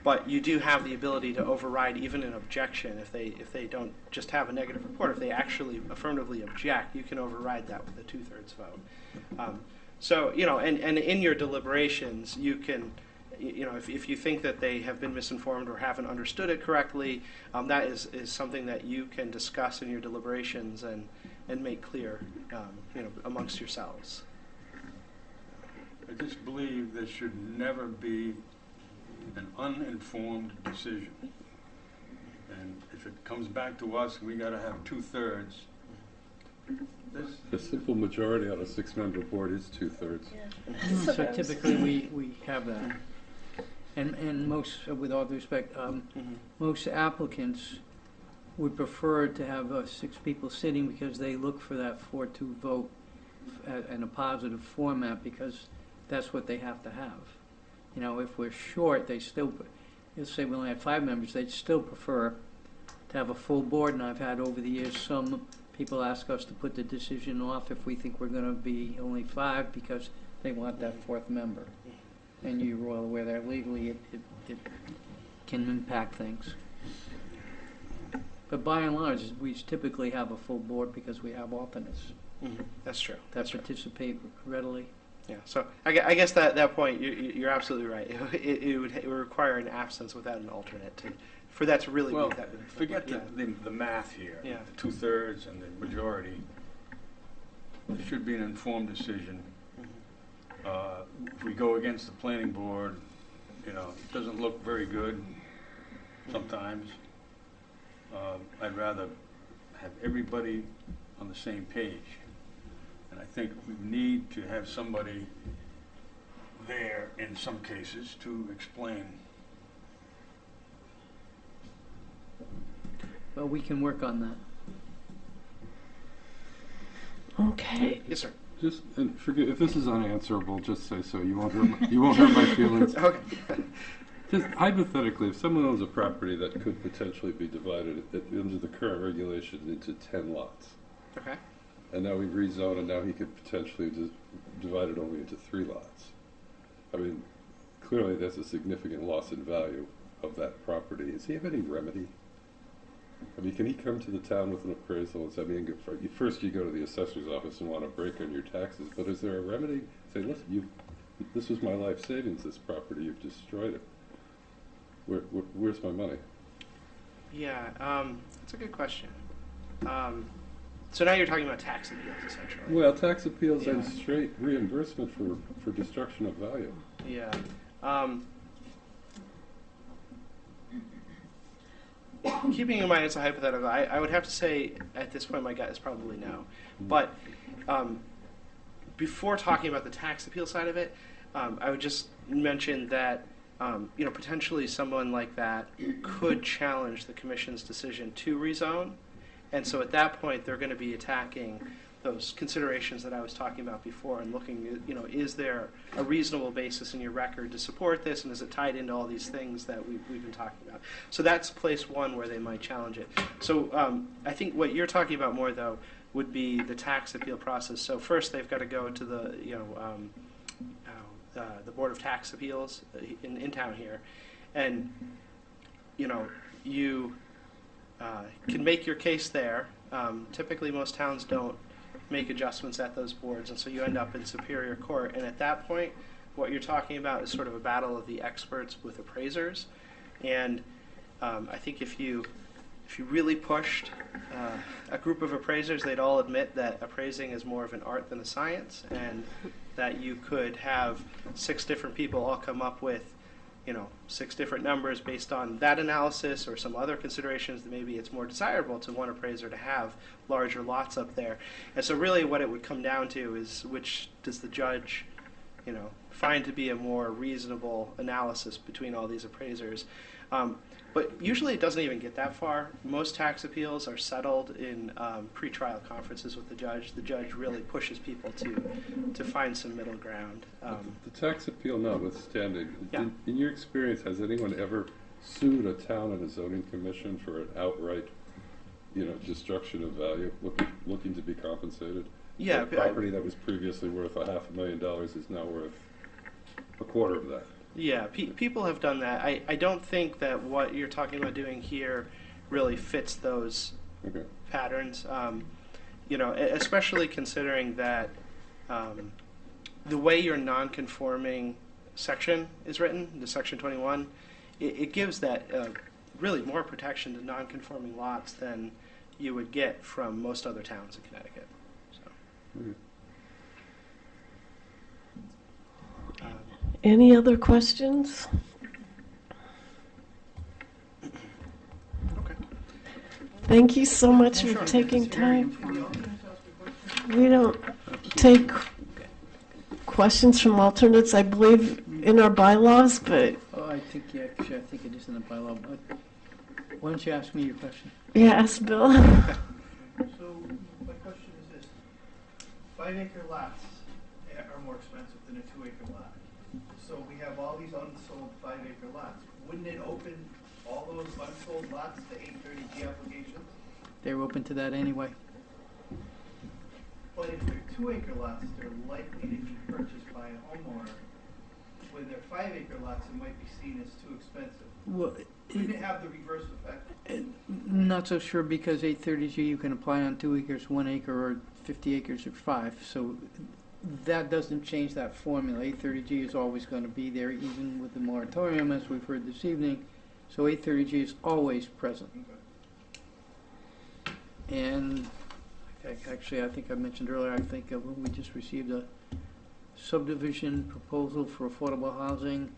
But you do have the ability to override even an objection if they don't just have a negative report. If they actually affirmatively object, you can override that with a 2/3 vote. So you know, and in your deliberations, you can. You know, if you think that they have been misinformed or haven't understood it correctly, that is something that you can discuss in your deliberations and make clear, you know, amongst yourselves. I just believe there should never be an uninformed decision. And if it comes back to us, we got to have 2/3. A simple majority on a 6-member board is 2/3. So typically we have that. And most, with all due respect, most applicants would prefer to have 6 people sitting because they look for that 4-2 vote in a positive format because that's what they have to have. You know, if we're short, let's say we only had 5 members, they'd still prefer to have a full board. And I've had over the years some people ask us to put the decision off if we think we're going to be only 5 because they want that 4th member. And you're well aware that legally it can impact things. But by and large, we typically have a full board because we have alternates That's true. that participate readily. Yeah. So I guess that point, you're absolutely right. It would require an absence without an alternate for that to really Well, be that. forget the math here. Yeah. The 2/3 and the majority. It should be an informed decision. If we go against the planning board, you know, it doesn't look very good sometimes. I'd rather have everybody on the same page. And I think we need to have somebody there in some cases to explain. But we can work on that. Okay. Yes, sir. Just, and forget, if this is unanswerable, just say so. You won't hurt my feelings. Okay. Just hypothetically, if someone owns a property that could potentially be divided under the current regulations into 10 lots, Okay. and now we rezone, and now he could potentially divide it only into 3 lots. I mean, clearly that's a significant loss in value of that property, does he have any remedy? I mean, can he come to the town with an appraisal and say, I mean, first you go to the assessor's office and want to break on your taxes, but is there a remedy? Say, listen, this was my life savings, this property, you've destroyed it. Where's my money? Yeah, that's a good question. So now you're talking about tax appeals, essentially. Well, tax appeals and Yeah. straight reimbursement for destruction of value. Yeah. Keeping in mind it's a hypothetical, I would have to say at this point my gut is probably no. But before talking about the tax appeal side of it, I would just mention that potentially someone like that could challenge the commission's decision to rezone, and so at that point they're going to be attacking those considerations that I was talking about before and looking at, is there a reasonable basis in your record to support this, and is it tied into all these things that we've been talking about? So that's place one where they might challenge it. So I think what you're talking about more, though, would be the tax appeal process. So first they've got to go to the Board of Tax Appeals in town here, and you can make your case there. Typically most towns don't make adjustments at those boards, and so you end up in Superior Court, and at that point what you're talking about is sort of a battle of the experts with appraisers. And I think if you really pushed a group of appraisers, they'd all admit that appraising is more of an art than a science, and that you could have 6 different people all come up with 6 different numbers based on that analysis or some other considerations that maybe it's more desirable to one appraiser to have larger lots up there. And so really what it would come down to is which does the judge find to be a more reasonable analysis between all these appraisers. But usually it doesn't even get that far. Most tax appeals are settled in pre-trial conferences with the judge. The judge really pushes people to find some middle ground. The tax appeal notwithstanding, Yeah. in your experience, has anyone ever sued a town and a zoning commission for an outright, destruction of value, looking to be compensated? Yeah, The property that was previously worth $500,000 is now worth a quarter of that. Yeah, people have done that. I don't think that what you're talking about doing here really fits those Okay. patterns. Especially considering that the way your non-conforming section is written, the Section 21, it gives that really more protection to non-conforming lots than you would get from most other towns in Connecticut. So. Okay. Any other questions? Okay. Thank you so much for taking time. We don't take questions from alternates, I believe, in our bylaws, but I think it is in the bylaw. But why don't you ask me your question? yeah, ask Bill. So my question is this: 5-acre lots are more expensive than a 2-acre lot. So we have all these unsold 5-acre lots. Wouldn't it open all those unsold lots to 830G applications? They're open to that anyway. But if they're 2-acre lots, they're likely to be purchased by a homeowner. When they're 5-acre lots, it might be seen as too expensive. Well, Wouldn't it have the reverse effect? not so sure, because 830G you can apply on 2 acres, 1 acre, or 50 acres, or 5. So that doesn't change that formula. 830G is always going to be there, even with the moratorium, as we've heard this evening. So 830G is always present. And actually, I think I mentioned earlier, I think we just received a subdivision proposal for affordable housing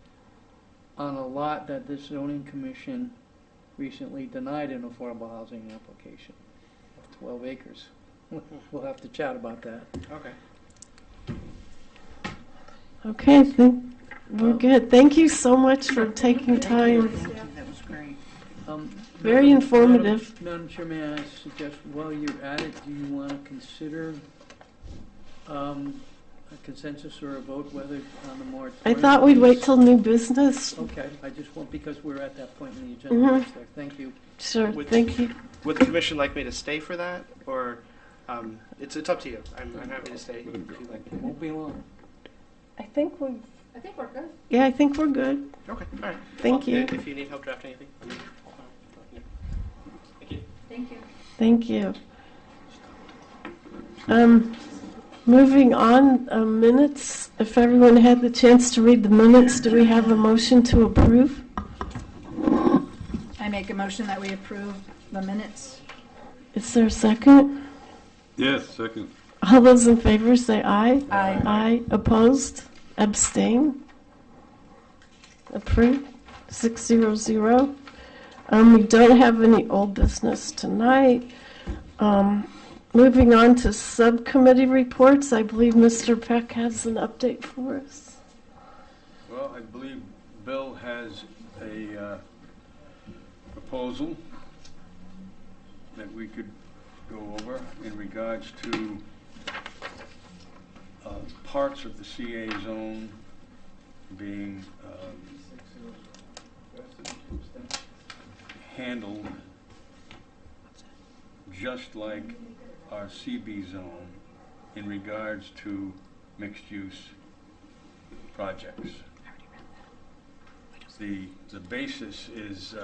on a lot that the zoning commission recently denied an affordable housing application of 12 acres. We'll have to chat about that. Okay. Okay, we're good. Thank you so much for taking time. That was great. Very informative. Madam Chair, may I suggest, while you're at it, do you want to consider a consensus or a vote whether on the moratorium? I thought we'd wait till new business. Okay, I just want, because we're at that point in the agenda. Mhm. There. Thank you. Sure, Would- thank you. Would the commission like me to stay for that, or it's up to you? I'm happy to stay if you'd like. It won't be long. I think we've I think we're good. Yeah, I think we're good. Okay, all right. Thank Well, you. If you need help drafting anything. Thank you. Thank you. Thank you. Moving on, minutes. If everyone had the chance to read the minutes, do we have a motion to approve? I make a motion that we approve the minutes. Is there a second? Yes, second. All those in favor say aye. Aye. Aye. Opposed? Abstain? Approved? 600. We don't have any old business tonight. Moving on to subcommittee reports, I believe Mr. Peck has an update for us. Well, I believe Bill has a proposal that we could go over in regards to parts of the CA zone being handled just like our CB zone in regards to mixed-use projects. The basis is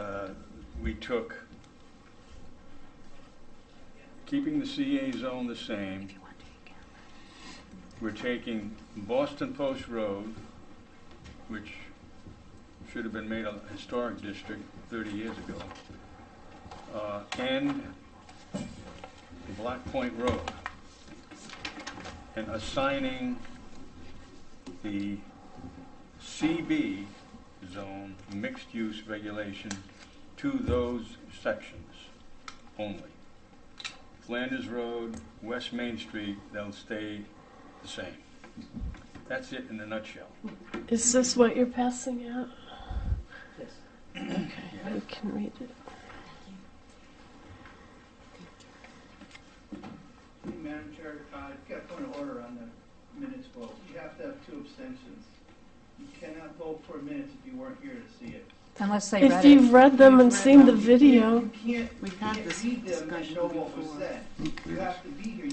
we took, keeping the CA zone the same, we're taking Boston Post Road, which should have been made a historic district 30 years ago, and Black Point Road, and assigning the CB zone mixed-use regulation to those sections only. Flanders Road, West Main Street, they'll stay the same. That's it in a nutshell. Is this what you're passing out? Yes. Okay, we can read it. Madam Chair, I've got a point of order on the minutes vote. You have to have 2 abstentions. You cannot vote for minutes if you weren't here to see it. Unless they read If it. you've read them and We've read seen the them. video, You We've can't had this read them and discussion know what was before. said. You have to be here.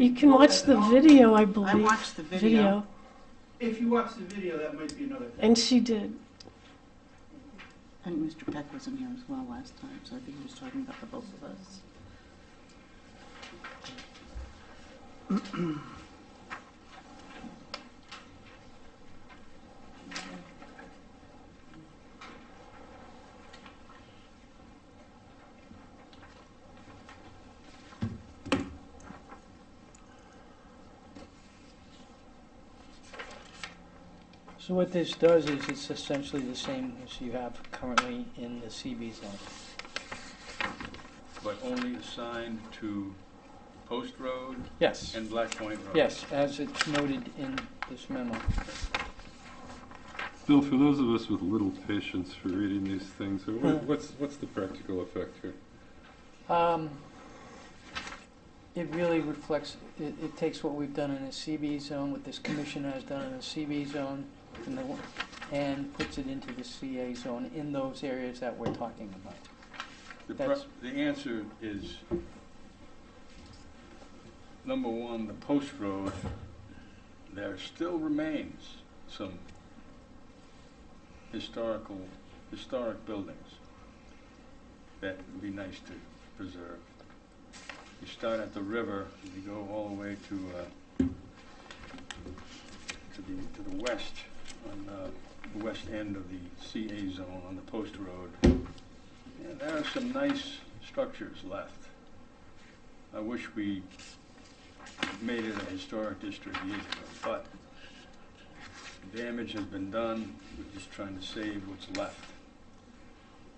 you can vote watch as the an video, I I believe. watched the video. If you watch the video, that might be another thing. And she did. And Mr. Peck was in here as well last time, so I think he was talking about the both of us. So what this does is it's essentially the same as you have currently in the CB zone. But only assigned to Post Road Yes, and Black Point Road. yes, as it's noted in this memo. Bill, for those of us with little patience for reading these things, what's the practical effect here? It really reflects, it takes what we've done in the CB zone, what this commission has done in the CB zone, and puts it into the CA zone in those areas that we're talking about. The answer is, number one, the Post Road, there still remains some historic buildings that would be nice to preserve. You start at the river, you go all the way to the west, on the west end of the CA zone on the Post Road. And there are some nice structures left. I wish we made it a historic district years ago, but damage has been done. We're just trying to save what's left.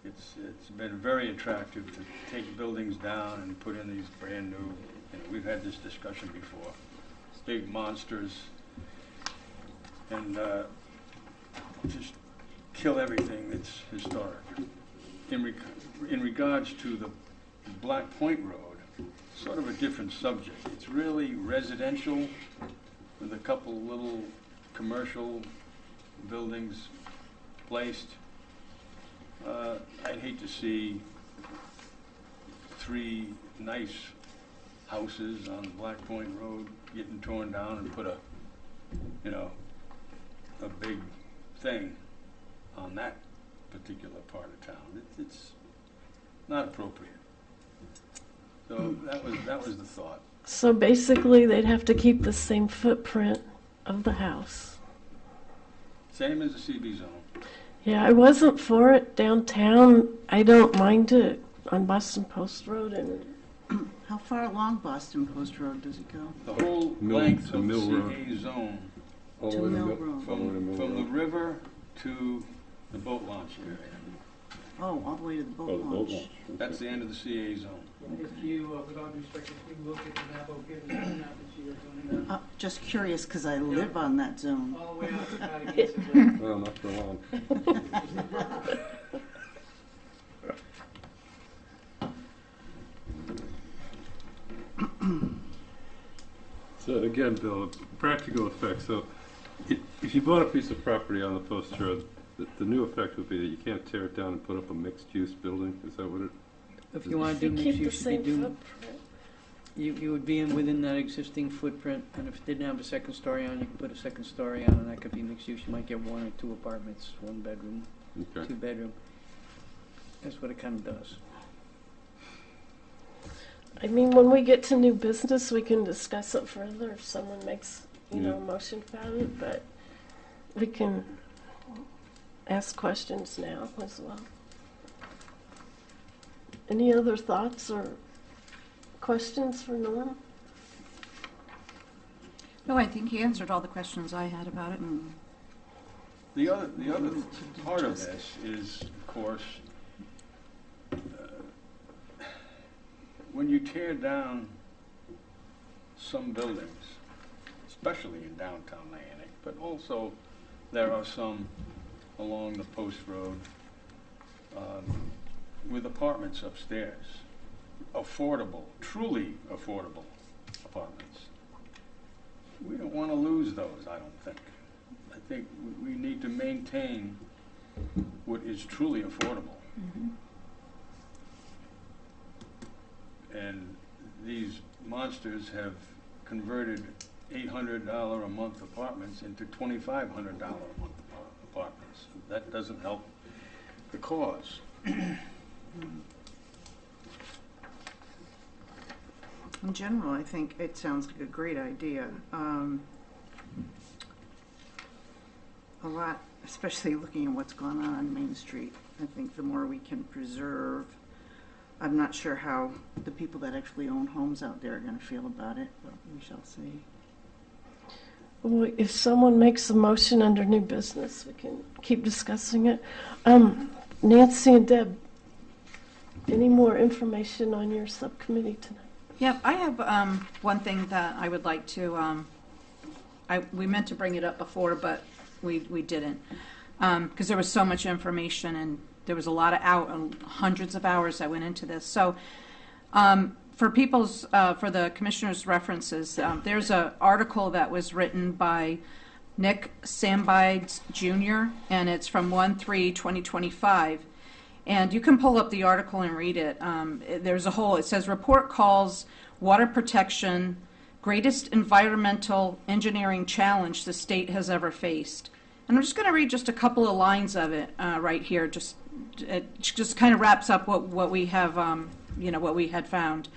It's been very attractive to take buildings down and put in these brand new, and we've had this discussion before, big monsters, and just kill everything that's historic. In regards to the Black Point Road, sort of a different subject. It's really residential with a couple little commercial buildings placed. I'd hate to see 3 nice houses on Black Point Road getting torn down and put a big thing on that particular part of town. It's not appropriate. So that was the thought. So basically, they'd have to keep the same footprint of the house. Same as the CB zone. Yeah, I wasn't for it downtown. I don't mind it on Boston Post Road, and How far along Boston Post Road does it go? The whole Mill- length to of the Mill Road. CA zone, All the To way to Mill Mill- Road. all the way to Mill from the Road. river to the boat launch area. Oh, all the way to the boat Oh, the boat launch. launch. That's the end of the CA zone. If you, with all due respect, if you look at the map, I'll give you the map that you were doing that. Just curious, because I live on that zone. All the way out to Patagonic. Well, not for long. So again, Bill, practical effect. So if you bought a piece of property on the Post Road, the new effect would be that you can't tear it down and put up a mixed-use building. Is that what it? If you want to you do keep mixed the use, same you do, footprint. you would be within that existing footprint, and if it didn't have a second story on, you could put a second story on, and that could be mixed use. You might get one or two apartments, 1 bedroom, Okay. 2 bedroom. That's what it kind of does. I mean, when we get to new business, we can discuss it further if someone makes, a motion about it, but we can ask questions now as well. Any other thoughts or questions for Norm? No, I think he answered all the questions I had about it. The other part of this is, of course, when you tear down some buildings, especially in downtown Niantic, but also there are some along the Post Road with apartments upstairs, affordable, truly affordable apartments. We don't want to lose those, I don't think. I think we need to maintain what is truly affordable. And these monsters have converted $800 a month apartments into $2,500 a month apartments. That doesn't help the cause. In general, I think it sounds like a great idea. A lot, especially looking at what's gone on Main Street. I think the more we can preserve, I'm not sure how the people that actually own homes out there are going to feel about it, but we shall see. Well, if someone makes a motion under new business, we can keep discussing it. Nancy and Deb, any more information on your subcommittee tonight? Yep, I have one thing that I would like to, we meant to bring it up before, but we didn't. Because there was so much information and there was a lot of hundreds of hours that went into this. So for the commissioners' references, there's an article that was written by Nick Sambides Jr., and it's from 1/3/2025. And you can pull up the article and read it. It says, report calls water protection greatest environmental engineering challenge the state has ever faced. And I'm just going to read just a couple of lines of it right here. It just kind of wraps up what we have, what we had found.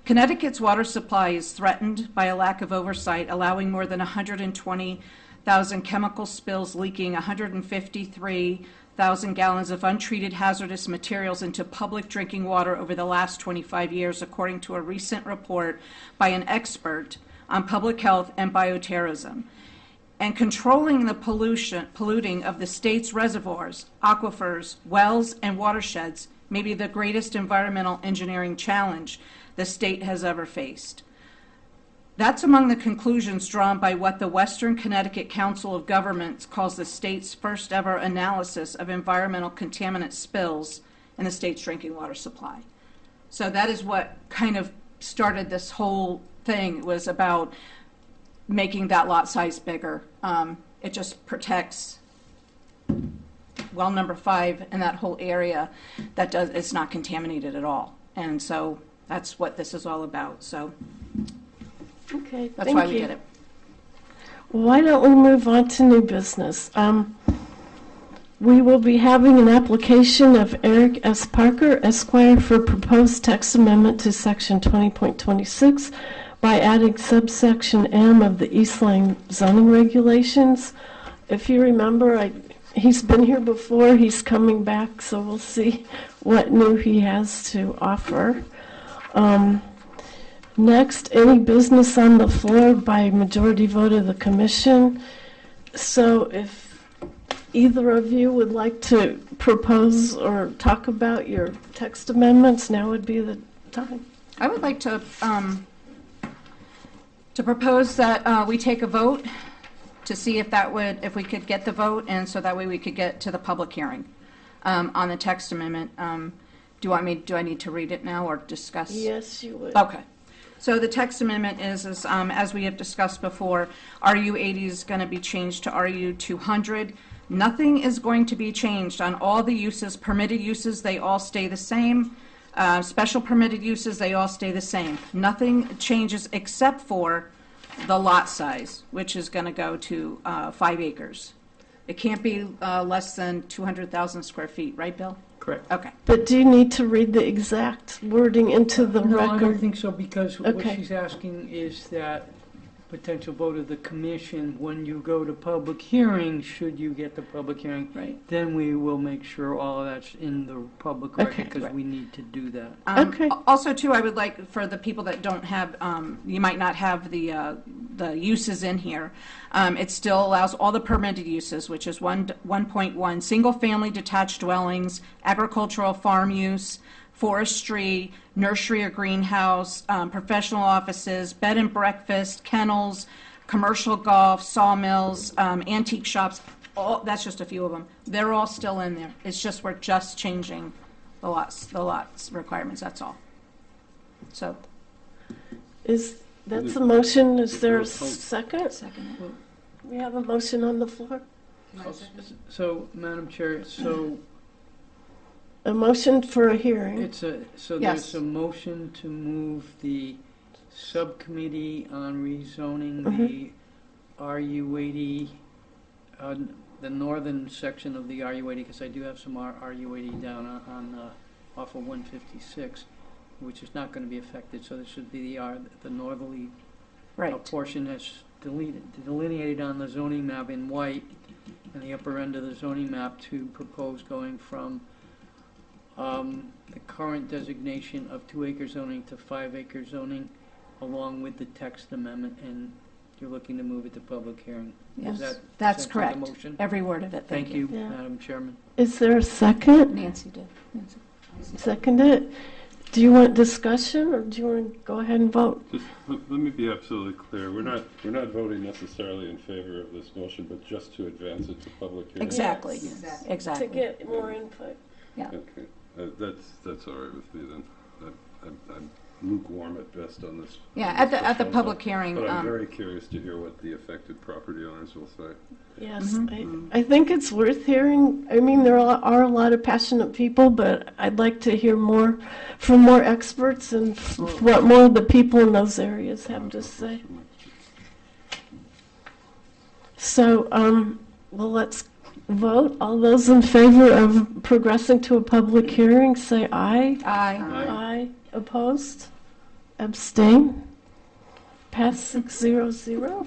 Connecticut's water supply is threatened by a lack of oversight, allowing more than 120,000 chemical spills leaking 153,000 gallons of untreated hazardous materials into public drinking water over the last 25 years, according to a recent report by an expert on public health and bioterrorism. And controlling the polluting of the state's reservoirs, aquifers, wells, and watersheds may be the greatest environmental engineering challenge the state has ever faced. That's among the conclusions drawn by what the Western Connecticut Council of Governments calls the state's first ever analysis of environmental contaminant spills in the state's drinking water supply. So that is what kind of started this whole thing. It was about making that lot size bigger. It just protects well number 5 in that whole area it's not contaminated at all. And so that's what this is all about. So Okay, that's why we did it. Why don't we move on to new business? We will be having an application of Eric S. Parker, Esquire, for proposed text amendment to Section 20.26 by adding subsection M of the East Lyme zoning regulations. If you remember, he's been here before, he's coming back, so we'll see what new he has to offer. Next, any business on the floor by majority vote of the commission. So if either of you would like to propose or talk about your text amendments, now would be the time. I would like to propose that we take a vote to see if we could get the vote, and so that way we could get to the public hearing on the text amendment. Do I need to read it now or discuss? Yes, you would. Okay. So the text amendment is as we have discussed before, RU 80 is going to be changed to RU 200. Nothing is going to be changed on all the uses. Permitted uses, they all stay the same. Special permitted uses, they all stay the same. Nothing changes except for the lot size, which is going to go to 5 acres. It can't be less than 200,000 square feet, right, Bill? Correct. Okay. But do you need to read the exact wording into the No, I don't record? think so, because what Okay. she's asking is that potential vote of the commission, when you go to public hearing, should you get the public hearing, Right. then we will make sure all of that's in the public Okay. record, because Right. we need to do that. Okay. Also, too, I would like, for the people that don't have, you might not have the uses in here, it still allows all the permitted uses, which is 1.1, single-family detached dwellings, agricultural farm use, forestry, nursery or greenhouse, professional offices, bed and breakfast, kennels, commercial golf, sawmills, antique shops, that's just a few of them. They're all still in there. It's just, we're just changing the lots requirements, that's all. So, That's a motion. Is there a second? second. We have a motion on the floor. So, Madam Chair, so A motion for a hearing. there's Yes. a motion to move the subcommittee on rezoning Mm-hmm. the RU80, the northern section of the RU80, because I do have some RU80 down on off of 156, which is not going to be affected. So this should be the northerly Right. portion that's delineated on the zoning map in white, and the upper end of the zoning map to propose going from the current designation of 2-acre zoning to 5-acre zoning, along with the text amendment, and you're looking to move it to public hearing. Yes, Is that that's essentially correct. the motion? Every word of it, Thank you, Yeah. Madam Chairman. Is there a second? Nancy did. Nancy. Second it. Do you want discussion, or do you want to go ahead and vote? Just let me be absolutely clear. We're not voting necessarily in favor of this motion, but just to advance it to public hearing. Exactly, Yes. exactly. To get more input. Okay, that's all right with me then. I'm lukewarm at best on this. Yeah, on at this the proposal, public hearing, But I'm very curious to hear what the affected property owners will say. Yes, Mm-hmm. I think it's worth hearing. I mean, there are a lot of passionate people, but I'd like to hear more from more experts and what more of the people in those areas have to say. So, well, let's vote. All those in favor of progressing to a public hearing, say aye. Aye. Aye. Opposed? Abstain? Pass 600.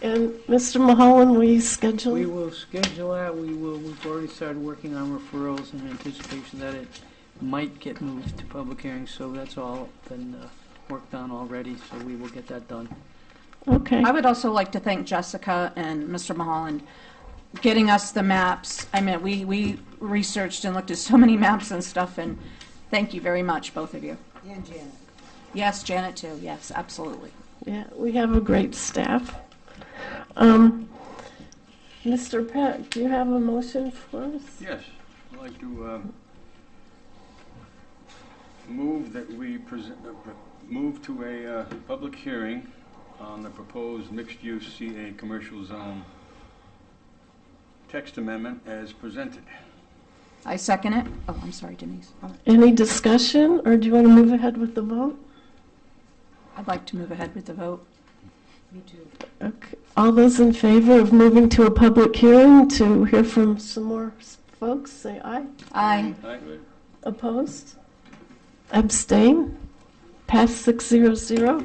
And Mr. Mulholland, we schedule? We will schedule that. We've already started working on referrals in anticipation that it might get moved to public hearings, so that's all been worked on already, so we will get that done. Okay. I would also like to thank Jessica and Mr. Mulholland getting us the maps. I mean, we researched and looked at so many maps and stuff, and thank you very much, both of you. And Janet. Yes, Janet too, yes, absolutely. Yeah, we have a great staff. Mr. Peck, do you have a motion for us? Yes, I'd like to move that we move to a public hearing on the proposed mixed-use CA commercial zone text amendment as presented. I second it. Oh, I'm sorry, Denise. Any discussion, or do you want to move ahead with the vote? I'd like to move ahead with the vote. Me too. Okay. All those in favor of moving to a public hearing to hear from some more folks, say aye. Aye. Opposed? Abstain? Pass 600.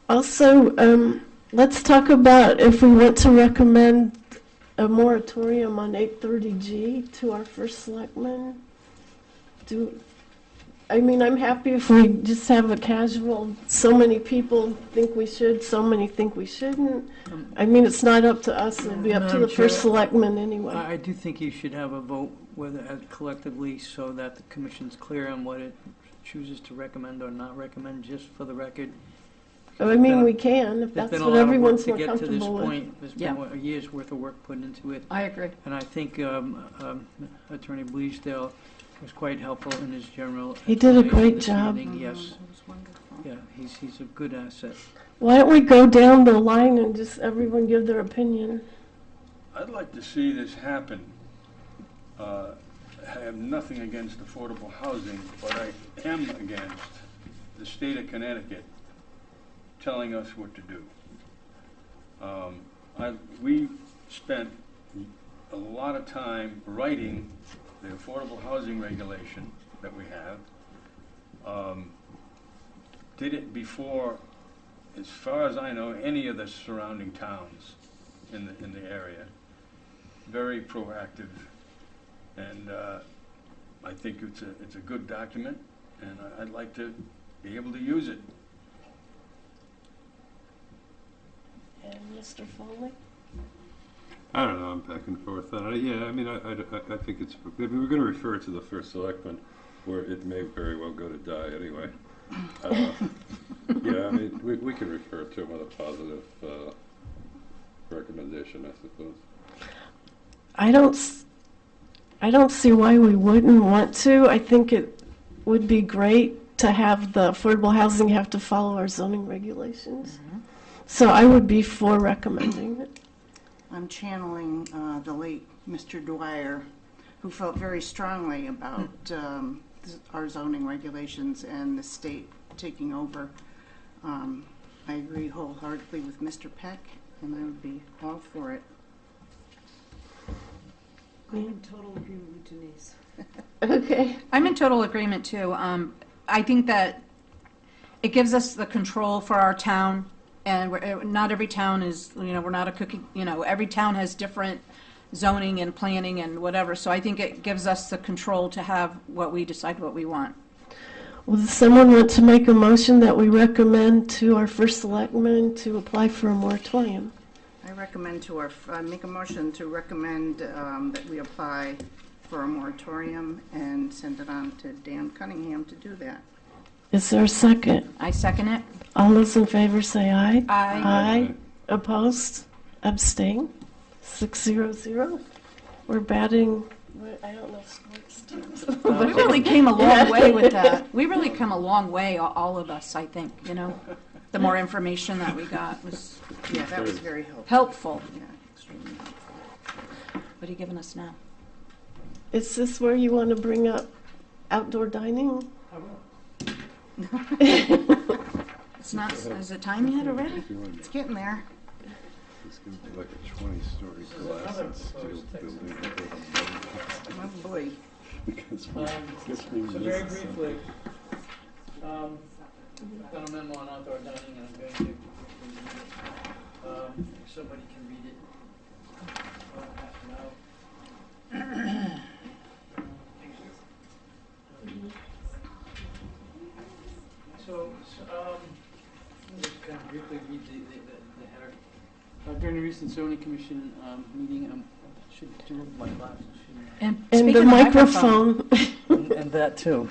Also, let's talk about if we want to recommend a moratorium on 830G to our first selectman. I'm happy if we just have a casual, so many people think we should, so many think we shouldn't. It's not up to us, it'll be up to Madam the first Chair, selectman anyway. I do think you should have a vote whether collectively so that the commission's clear on what it chooses to recommend or not recommend, just for the record. We can, if There's that's been a what lot of work everyone's to more get to this comfortable with. point. There's been a year's worth of work put into it. I agree. And I think Attorney Bleasdale was quite helpful in his general. He did a explanation great this job. evening. Yes, It was wonderful. yeah, he's a good asset. Why don't we go down the line and just everyone give their opinion? I'd like to see this happen. I have nothing against affordable housing, but I am against the state of Connecticut telling us what to do. We spent a lot of time writing the affordable housing regulation that we have. Did it before, as far as I know, any of the surrounding towns in the area. Very proactive, and I think it's a good document, and I'd like to be able to use it. And Mr. Foley? I don't know, I'm back and forth on it. Yeah, I think it's, we're going to refer it to the first selectman, where it may very well go to die anyway. We can refer to him with a positive recommendation, I suppose. I don't see why we wouldn't want to. I think it would be great to have the affordable housing have to follow our zoning regulations. So I would be for recommending it. I'm channeling the late Mr. Dwyer, who felt very strongly about our zoning regulations and the state taking over. I agree wholeheartedly with Mr. Peck, and I would be all for it. I'm in total agreement with Denise. Okay. I'm in total agreement too. I think that it gives us the control for our town, and not every town is, we're not a cookie, every town has different zoning and planning and whatever, so I think it gives us the control to have what we decide what we want. Well, does someone want to make a motion that we recommend to our first selectman to apply for a moratorium? I recommend make a motion to recommend that we apply for a moratorium and send it on to Dan Cunningham to do that. Is there a second? I second it. All those in favor say aye. Aye. Aye. Opposed? Abstain? 600. We're batting, I don't know sports teams. We really came a long way with that. We really come a long way, all of us, I think, The more information that we got was Yeah, that was very helpful. helpful. Yeah, extremely helpful. What are you giving us now? Is this where you want to bring up outdoor dining? I will. It's not, is it time yet already? It's getting there. It's going to be like a 20-story glass and steel building. Oh, boy. Because So very briefly, I've done a memo on outdoor dining, and I'm going to, if somebody can read it, half an hour. So, just kind of briefly read the header. During the recent zoning commission meeting, should do it with my glasses, shouldn't And And speak the in microphone I? And that too.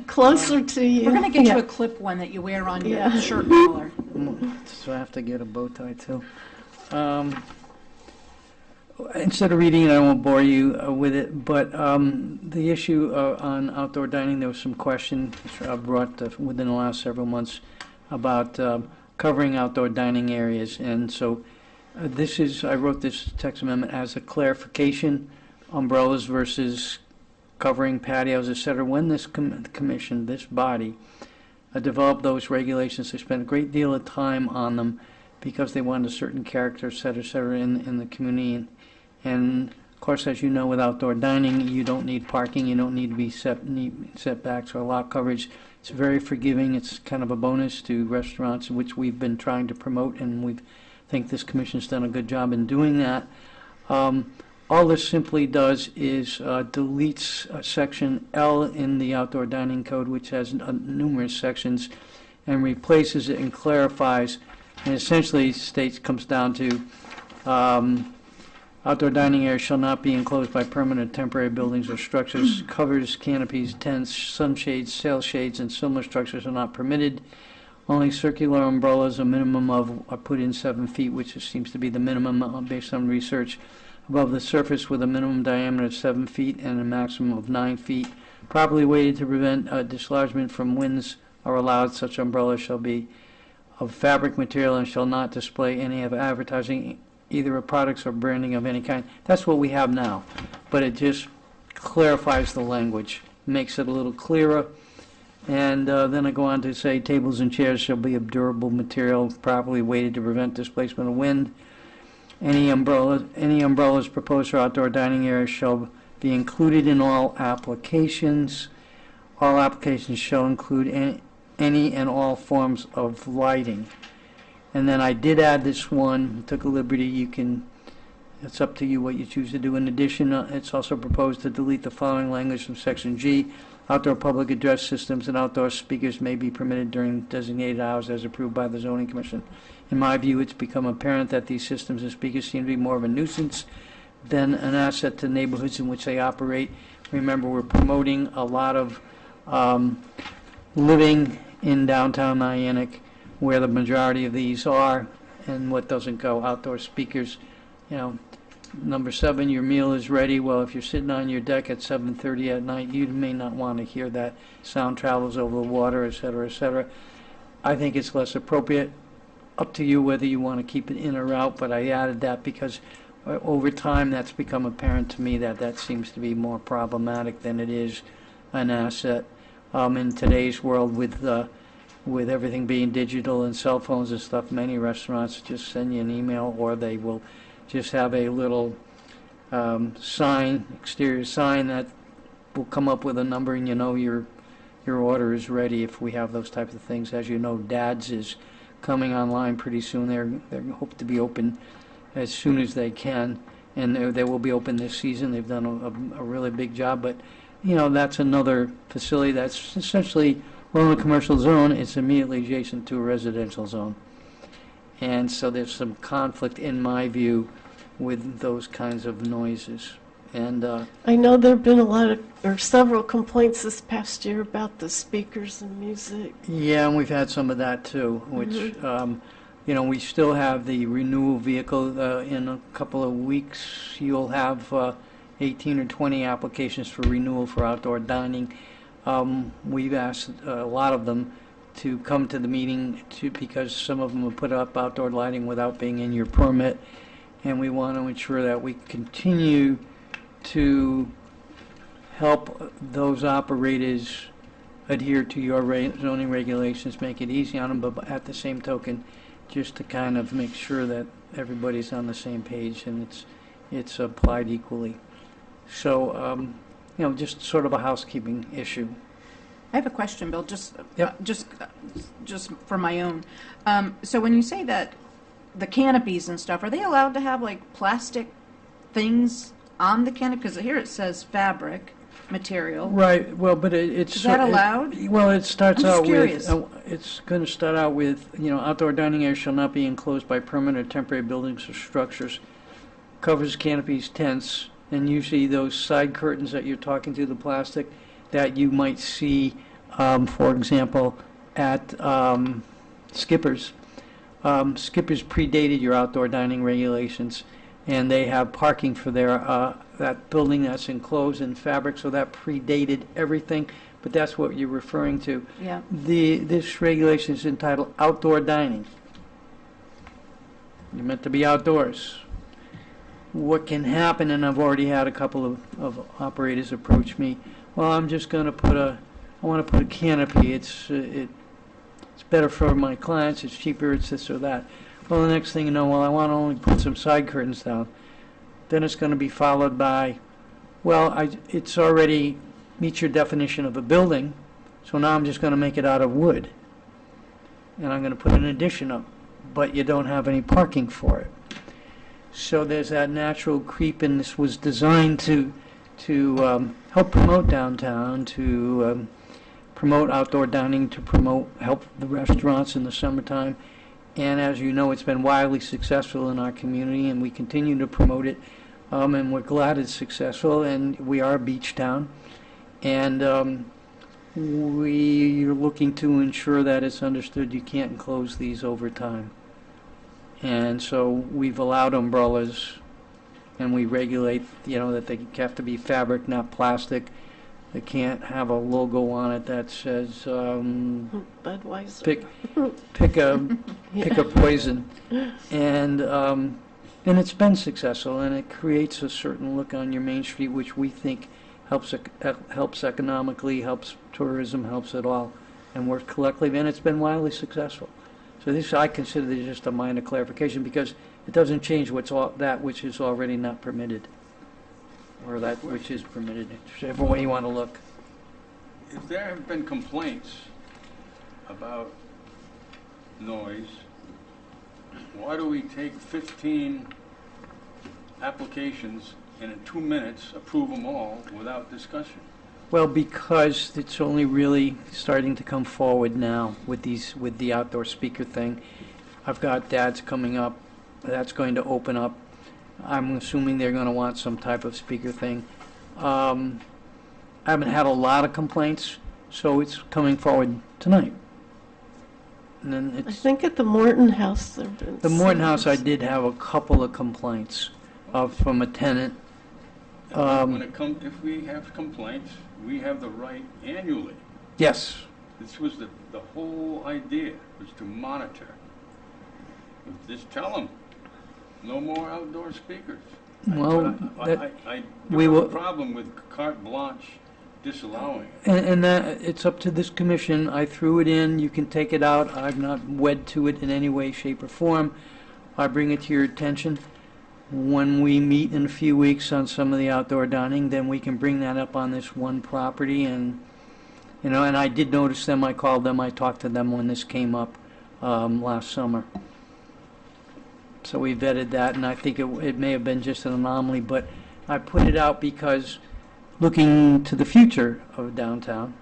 closer to you. We're going to get Yeah. you a clip one that you wear on your Yeah. shirt collar. So I have to get a bow tie too. Instead of reading it, I won't bore you with it, but the issue on outdoor dining, there was some question brought within the last several months about covering outdoor dining areas. And so I wrote this text amendment as a clarification, umbrellas versus covering patios, et cetera. When this commission, this body, developed those regulations. They spent a great deal of time on them because they wanted a certain character, et cetera, in the community. And of course, as you know, with outdoor dining, you don't need parking, you don't need to be setbacks or lot coverage. It's very forgiving. It's kind of a bonus to restaurants, which we've been trying to promote, and we think this commission's done a good job in doing that. All this simply does is deletes section L in the outdoor dining code, which has numerous sections, and replaces it and clarifies, and essentially comes down to outdoor dining areas shall not be enclosed by permanent or temporary buildings or structures. Covers, canopies, tents, sunshades, sail shades, and similar structures are not permitted. Only circular umbrellas, a minimum of, are put in 7 feet, which seems to be the minimum based on research, above the surface with a minimum diameter of 7 feet and a maximum of 9 feet. Properly weighted to prevent dislodgement from winds are allowed. Such umbrellas shall be of fabric material and shall not display any of advertising, either of products or branding of any kind. That's what we have now, but it just clarifies the language, makes it a little clearer. And then I go on to say tables and chairs shall be of durable material, properly weighted to prevent displacement of wind. Any umbrellas proposed for outdoor dining areas shall be included in all applications. All applications shall include any and all forms of lighting. And then I did add this one, took a liberty. It's up to you what you choose to do. In addition, it's also proposed to delete the following language from section G. Outdoor public address systems and outdoor speakers may be permitted during designated hours as approved by the zoning commission. In my view, it's become apparent that these systems and speakers seem to be more of a nuisance than an asset to neighborhoods in which they operate. Remember, we're promoting a lot of living in downtown Niantic, where the majority of these are, and what doesn't go. Outdoor speakers, number 7, your meal is ready. Well, if you're sitting on your deck at 7:30 at night, you may not want to hear that. Sound travels over the water, et cetera, et cetera. I think it's less appropriate. Up to you whether you want to keep it in or out, but I added that because over time that's become apparent to me that seems to be more problematic than it is an asset. In today's world with everything being digital and cell phones and stuff, many restaurants just send you an email, or they will just have a little exterior sign that will come up with a number, and your order is ready if we have those types of things. As you know, Dad's is coming online pretty soon. They hope to be open as soon as they can, and they will be open this season. They've done a really big job, but that's another facility that's essentially in a commercial zone. It's immediately adjacent to a residential zone, and so there's some conflict in my view with those kinds of noises. And I know there have been several complaints this past year about the speakers and music. yeah, and we've had some of that too, which we still have the renewal vehicle. In a couple of weeks you'll have 18 or 20 applications for renewal for outdoor dining. We've asked a lot of them to come to the meeting because some of them have put up outdoor lighting without being in your permit, and we want to ensure that we continue to help those operators adhere to your zoning regulations, make it easy on them, but at the same token, just to kind of make sure that everybody's on the same page and it's applied equally. So, just sort of a housekeeping issue. I have a question, Bill, just Yep. just for my own. So when you say that the canopies and stuff, are they allowed to have like plastic things on the canopy? Because here it says fabric material. Right. Well, but it's Is that allowed? It starts I'm just out curious. with. It's going to start out with outdoor dining areas shall not be enclosed by permanent or temporary buildings or structures. Covers, canopies, tents, and usually those side curtains that you're talking to, the plastic that you might see, for example, at Skipper's. Skipper's predated your outdoor dining regulations, and they have parking for that building that's enclosed in fabric, so that predated everything, but that's what you're referring to. Yeah. This regulation is entitled outdoor dining. You're meant to be outdoors. What can happen, and I've already had a couple of operators approach me, well, I'm just going to I want to put a canopy. it's better for my clients, it's cheaper, it's this or that. Well, the next thing you know, well, I want to only put some side curtains down. Then it's going to be followed by, well, it's already meets your definition of a building, so now I'm just going to make it out of wood. And I'm going to put an addition up, but you don't have any parking for it. So there's that natural creep, and this was designed to help promote downtown, to promote outdoor dining, to help the restaurants in the summertime. And as you know, it's been wildly successful in our community, and we continue to promote it. And we're glad it's successful, and we are a beach town. And we're looking to ensure that it's understood you can't enclose these over time. And so we've allowed umbrellas, and we regulate, that they have to be fabric, not plastic. They can't have a logo on it that says Budweiser. pick a poison, and it's been successful, and it creates a certain look on your main street, which we think helps economically, helps tourism, helps it all, and works collectively, and it's been wildly successful. So this I consider just a minor clarification, because it doesn't change that which is already not permitted, or that which is permitted, whichever way you want to look. If there have been complaints about noise, why do we take 15 applications and in 2 minutes approve them all without discussion? Well, because it's only really starting to come forward now with the outdoor speaker thing. I've got dads coming up. That's going to open up. I'm assuming they're going to want some type of speaker thing. I haven't had a lot of complaints, so it's coming forward tonight. And then I think at the Morton House there have been the Morton some. House, I did have a couple of complaints from a tenant. If we have complaints, we have the right annually. Yes. This was the whole idea, was to monitor. Just tell them, no more outdoor speakers. Well, I we don't have will- a problem with carte blanche disallowing it. and that it's up to this commission. I threw it in. You can take it out. I'm not wed to it in any way, shape, or form. I bring it to your attention. When we meet in a few weeks on some of the outdoor dining, then we can bring that up on this one property. And and I did notice them. I called them. I talked to them when this came up last summer. So we vetted that, and I think it may have been just an anomaly, but I put it out because looking to the future of downtown,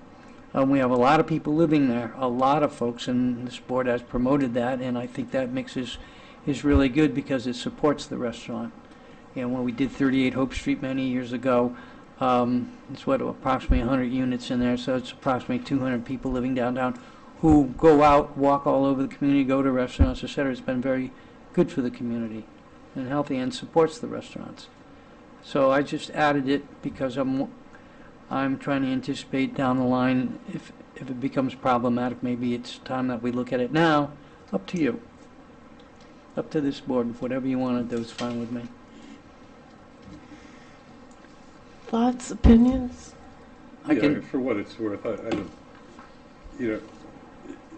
we have a lot of people living there, a lot of folks, and this board has promoted that, and I think that mix is really good because it supports the restaurant. When we did 38 Hope Street many years ago, it's approximately 100 units in there, so it's approximately 200 people living downtown who go out, walk all over the community, go to restaurants, etc. It's been very good for the community and healthy, and supports the restaurants. So I just added it because I'm trying to anticipate down the line if it becomes problematic. Maybe it's time that we look at it now. Up to you. Up to this board. Whatever you want to do is fine with me. Thoughts, opinions? I can. For what it's worth, I don't,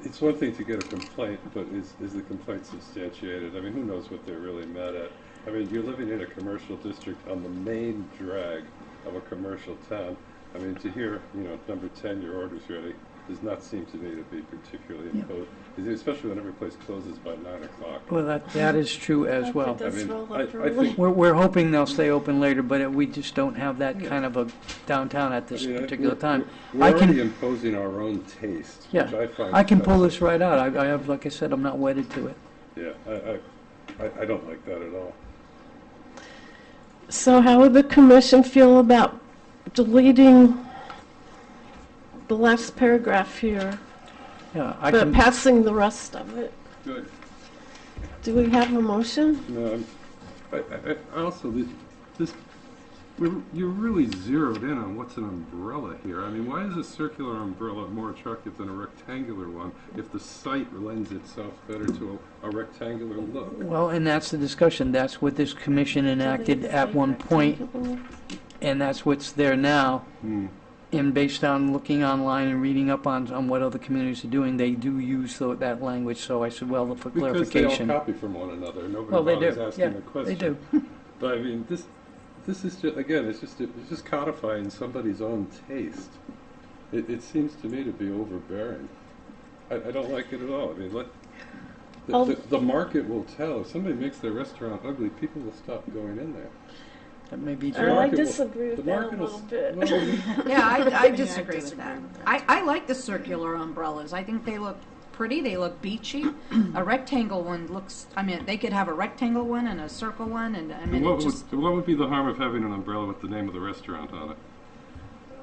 it's one thing to get a complaint, but is the complaint substantiated? I mean, who knows what they're really mad at? I mean, you're living in a commercial district on the main drag of a commercial town. I mean, to hear, number 10, your order's ready, does not seem to me to be particularly imposed, especially when every place closes by 9 o'clock. Well, that is true as well. It does roll up I early. think We're hoping they'll stay open later, but we just don't have that kind of a downtown at this particular time. We're I already can- imposing our own taste, Yeah, which I find. I can pull this right out. I have, like I said, I'm not wedded to it. Yeah, I don't like that at all. So how would the commission feel about deleting the last paragraph here, Yeah, I but can. passing the rest of it? Good. Do we have a motion? No, I also, you're really zeroed in on what's an umbrella here. I mean, why is a circular umbrella more attractive than a rectangular one if the site lends itself better to a rectangular look? Well, and that's the discussion. That's what this commission enacted at one point, and that's what's there now. Hmm. And based on looking online and reading up on what other communities are doing, they do use that language, so I said, well, for Because they all clarification. copy from one another, nobody Well, they bothers do, asking yeah, a question. they do. But I mean, this is just, again, it's just codifying somebody's own taste. It seems to me to be overbearing. I don't like it at all. I mean, the market will tell. If somebody makes their restaurant ugly, people will stop going in there. That may be The true. I market will- disagree with the that a market will little s- bit. well, Yeah, I disagree with disagree that. with that. I like the circular umbrellas. I think they look pretty, they look beachy. A rectangle one looks, I mean, they could have a rectangle one and a circle one, and I mean, it just, what would be the harm of having an umbrella with the name of the restaurant on it?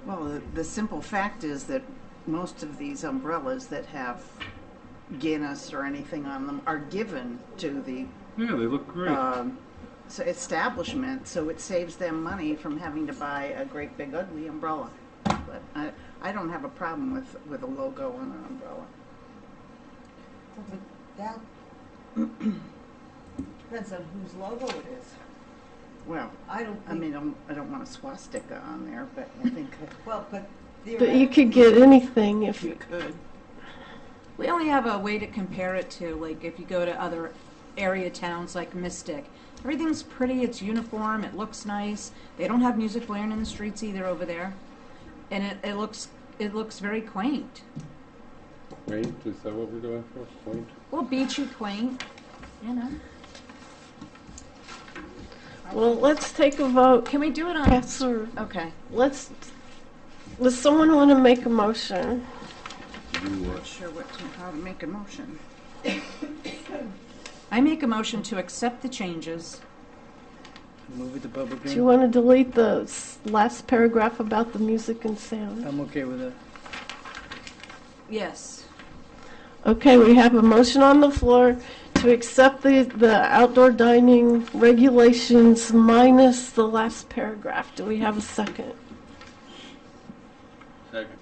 Well, the simple fact is that most of these umbrellas that have Guinness or anything on them are given to the Yeah, they look great. establishment, so it saves them money from having to buy a great big ugly umbrella. But I don't have a problem with a logo on an umbrella. That depends on whose logo it is. Well, I don't I think, mean, I don't want a swastika on there, but I think well, but But you could get anything if you you, could. we only have a way to compare it to, like, if you go to other area towns like Mystic. Everything's pretty, it's uniform, it looks nice. They don't have music blaring in the streets either over there. And it looks very quaint. Quaint, is that what we're going for? Quaint? Well, beachy, quaint, you know. well, let's take a vote. Can we do it on? Pass or, Okay. does someone want to make a motion? I'm not sure how to make a motion. I make a motion to accept the changes. Move it to public Do you hearing. want to delete the last paragraph about the music and sound? I'm okay with it. Yes. Okay, we have a motion on the floor to accept the outdoor dining regulations minus the last paragraph. Do we have a second? Second.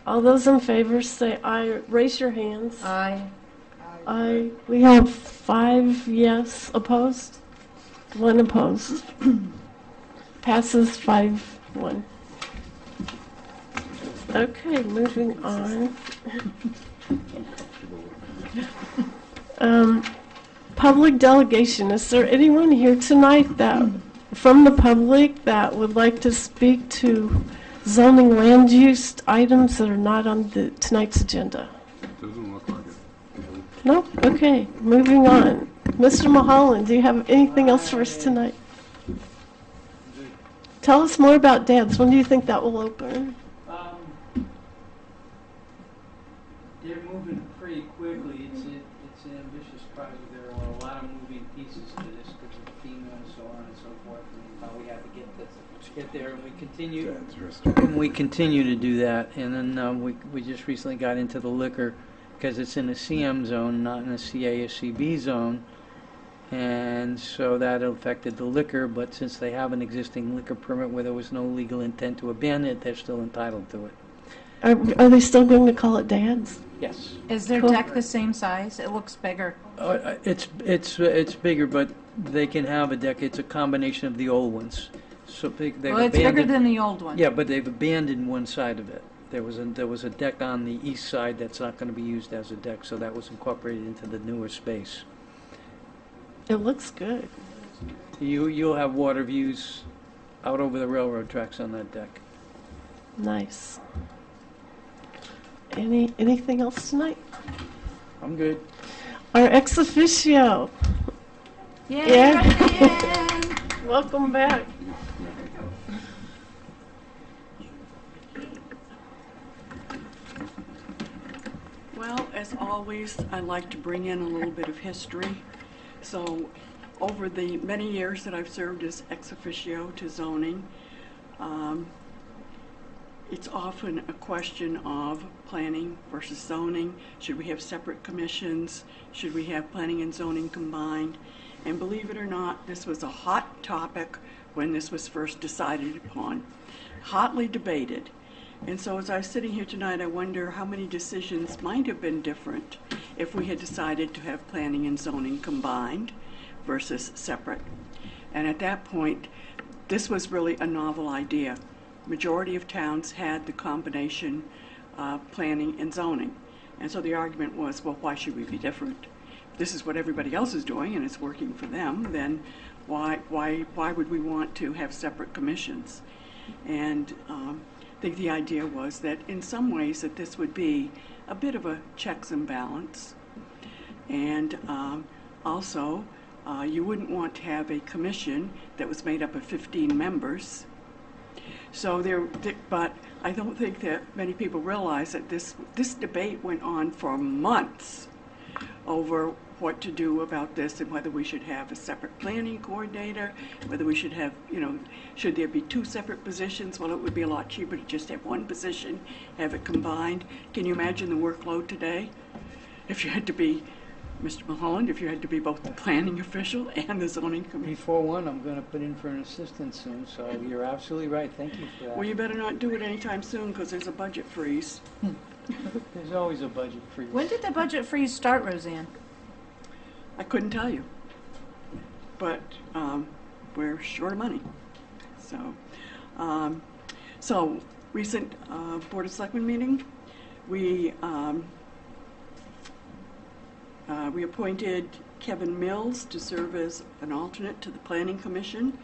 All those in favor say aye. Raise your hands. Aye. Aye. We have 5 yes. Opposed? 1 opposed. Passes 5-1. Okay, moving on. Public delegation. Is there anyone here tonight that, from the public, that would like to speak to zoning land use items that are not on tonight's agenda? Doesn't look like it. No? Okay, moving on. Mr. Mulholland, do you have anything else for us tonight? Tell us more about Dad's. When do you think that will open? They're moving pretty quickly. It's an ambitious project. There are a lot of moving pieces to this because of FEMA and so on and so forth. And we have to get there, and we continue. Dad's restaurant. And we continue to do that. And then we just recently got into the liquor because it's in a CM zone, not in a CA or CB zone. And so that affected the liquor, but since they have an existing liquor permit where there was no legal intent to abandon it, they're still entitled to it. Are they still going to call it Dad's? Yes. Is their Cool. deck the same size? It looks bigger. It's bigger, but they can have a deck. It's a combination of the old ones. So they've Well, it's bigger abandoned. than the old one. Yeah, but they've abandoned one side of it. There was a deck on the east side that's not going to be used as a deck, so that was incorporated into the newer space. It looks good. You'll have water views out over the railroad tracks on that deck. Nice. Anything else tonight? I'm good. Our ex officio. Yay, Yeah. Ryan! Welcome back. Well, as always, I like to bring in a little bit of history. So, over the many years that I've served as ex officio to zoning, it's often a question of planning versus zoning. Should we have separate commissions? Should we have planning and zoning combined? And believe it or not, this was a hot topic when this was first decided upon, hotly debated. And so as I was sitting here tonight, I wonder how many decisions might have been different if we had decided to have planning and zoning combined versus separate. And at that point, this was really a novel idea. majority of towns had the combination planning and zoning. And so the argument was, well, why should we be different? If this is what everybody else is doing and it's working for them, then why would we want to have separate commissions? And I think the idea was that in some ways that this would be a bit of a checks and balance. And also, you wouldn't want to have a commission that was made up of 15 members. So but I don't think that many people realize that this debate went on for months over what to do about this and whether we should have a separate planning coordinator, whether we should have, should there be 2 separate positions? Well, it would be a lot cheaper to just have 1 position, have it combined. Can you imagine the workload today? If you had to be, Mr. Mulholland, if you had to be both the planning official and the zoning committee. Before one, I'm going to put in for an assistant soon, so you're absolutely right. Thank you for that. Well, you better not do it anytime soon because there's a budget freeze. There's always a budget freeze. When did the budget freeze start, Roseanne? I couldn't tell you, but we're short of money. So recent Board of Selectmen meeting, we appointed Kevin Mills to serve as an alternate to the Planning Commission.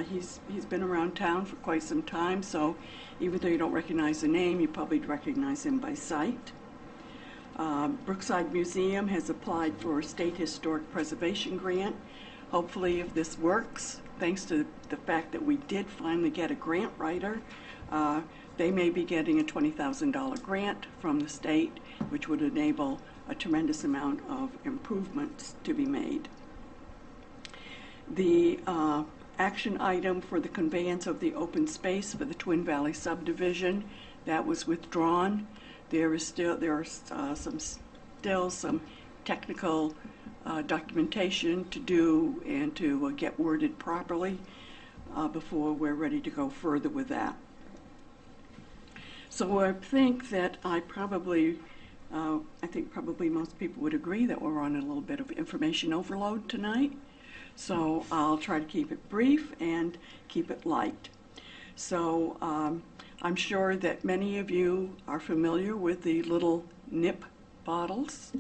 He's been around town for quite some time, so even though you don't recognize the name, you probably recognize him by sight. Brookside Museum has applied for a state historic preservation grant. Hopefully, if this works, thanks to the fact that we did finally get a grant writer, they may be getting a $20,000 grant from the state, which would enable a tremendous amount of improvements to be made. The action item for the conveyance of the open space for the Twin Valley subdivision, that was withdrawn. There are still some technical documentation to do and to get worded properly before we're ready to go further with that. So I think that I think probably most people would agree that we're on a little bit of information overload tonight. So I'll try to keep it brief and keep it light. So I'm sure that many of you are familiar with the little nip bottles,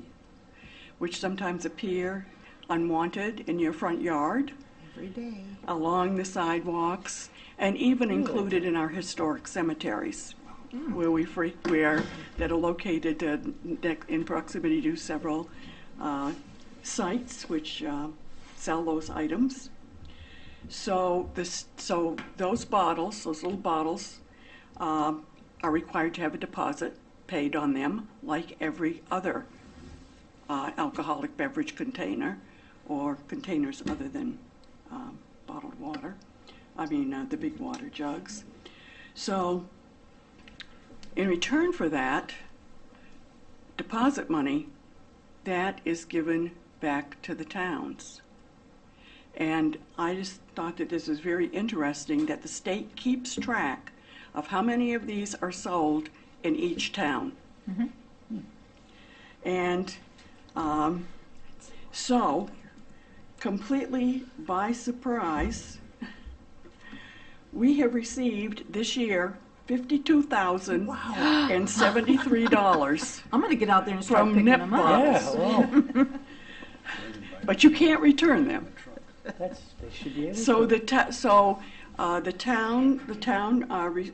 which sometimes appear unwanted in your front yard, Every day. along the sidewalks, and even included in our historic cemeteries, that are located in proximity to several sites which sell those items. So those little bottles, are required to have a deposit paid on them, like every other alcoholic beverage container or containers other than bottled water. The big water jugs. So in return for that deposit money, that is given back to the towns. And I just thought that this is very interesting that the state keeps track of how many of these are sold in each town. Mm-hmm. And so, completely by surprise, we have received this year $52,073 I'm going to get out there and start from picking nip them up. bottles. well, But you can't return them. they should be able So to. the town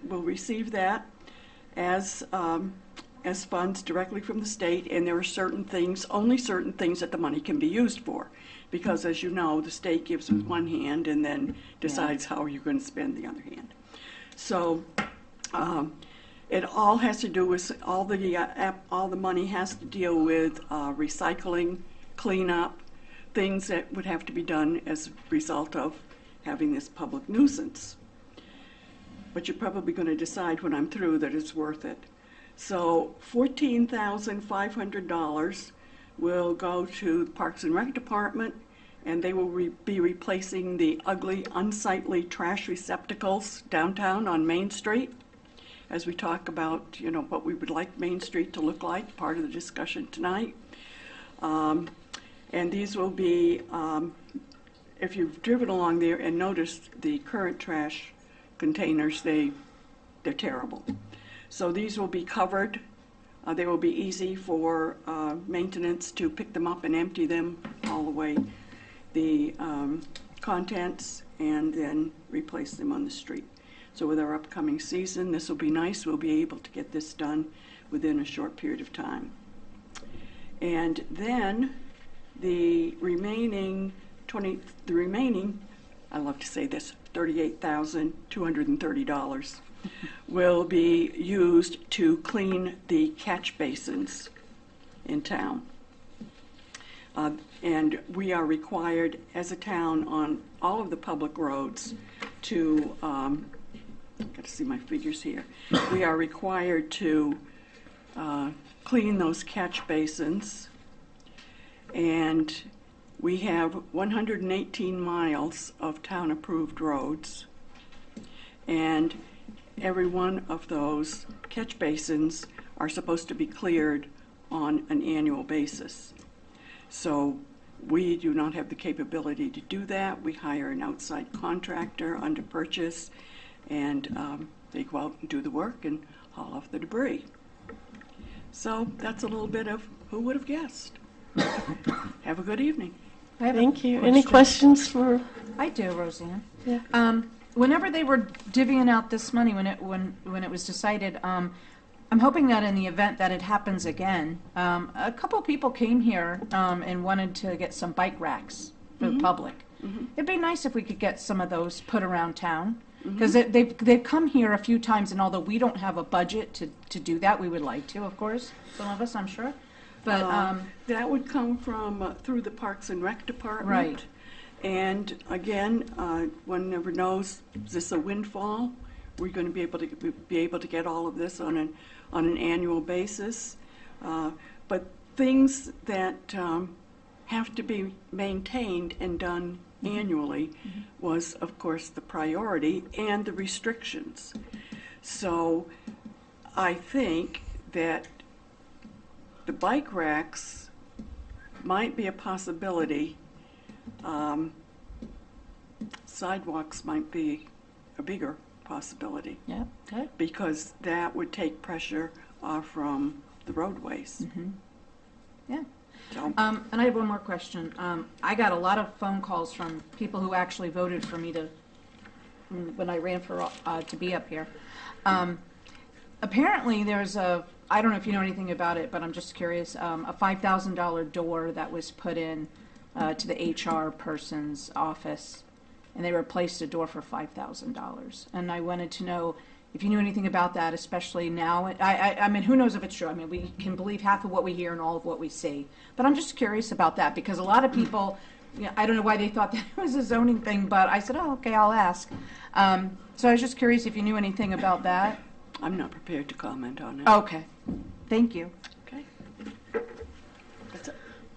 will receive that as funds directly from the state, and there are only certain things that the money can be used for, because as you know, the state gives with one hand and then decides how you're going to spend the other hand. So it all has to do with all the money has to deal with recycling, cleanup, things that would have to be done as a result of having this public nuisance. But you're probably going to decide when I'm through that it's worth it. So $14,500 will go to the Parks and Rec Department, and they will be replacing the ugly, unsightly trash receptacles downtown on Main Street. As we talk about, what we would like Main Street to look like, part of the discussion tonight. And these will be, if you've driven along there and noticed the current trash containers, they they're terrible. So these will be covered. They will be easy for maintenance to pick them up and empty them all away, the contents, and then replace them on the street. So with our upcoming season, this will be nice. We'll be able to get this done within a short period of time. And then the remaining, I love to say this, $38,230 will be used to clean the catch basins in town. And we are required as a town on all of the public roads to, got to see my figures here, we are required to clean those catch basins, and we have 118 miles of town-approved roads, and every one of those catch basins are supposed to be cleared on an annual basis. So we do not have the capability to do that. We hire an outside contractor under purchase, and they go out and do the work and haul off the debris. So that's a little bit of who would have guessed. Have a good evening. Thank you. Any questions for? I do, Roseanne. Yeah. Whenever they were divvying out this money, when it was decided, I'm hoping that in the event that it happens again, a couple people came here and wanted to get some bike racks for the public. It'd be nice if we could get some of those put around town, because they've come here a few times, and although we don't have a budget to do that, we would like to, of course, some of us, I'm sure. But that would come from through the Parks and Rec Department. Right. And again, one never knows, is this a windfall? We're going to be able to get all of this on an annual basis. But things that have to be maintained and done annually was, of course, the priority and the restrictions. So I think that the bike racks might be a possibility. Sidewalks might be a bigger possibility. yeah, okay. Because that would take pressure off from the roadways. Yeah. So, And I have one more question. I got a lot of phone calls from people who actually voted for me when I ran for to be up here. Apparently, there's I don't know if you know anything about it, but I'm just curious. A $5,000 door that was put in to the HR person's office, and they replaced a door for $5,000. And I wanted to know if you knew anything about that, especially now. I mean, who knows if it's true? I mean, we can believe half of what we hear and all of what we see. But I'm just curious about that, because a lot of people, I don't know why they thought that it was a zoning thing, but I said, oh, okay, I'll ask. So I was just curious if you knew anything about that. I'm not prepared to comment on it. Okay, thank you. Okay.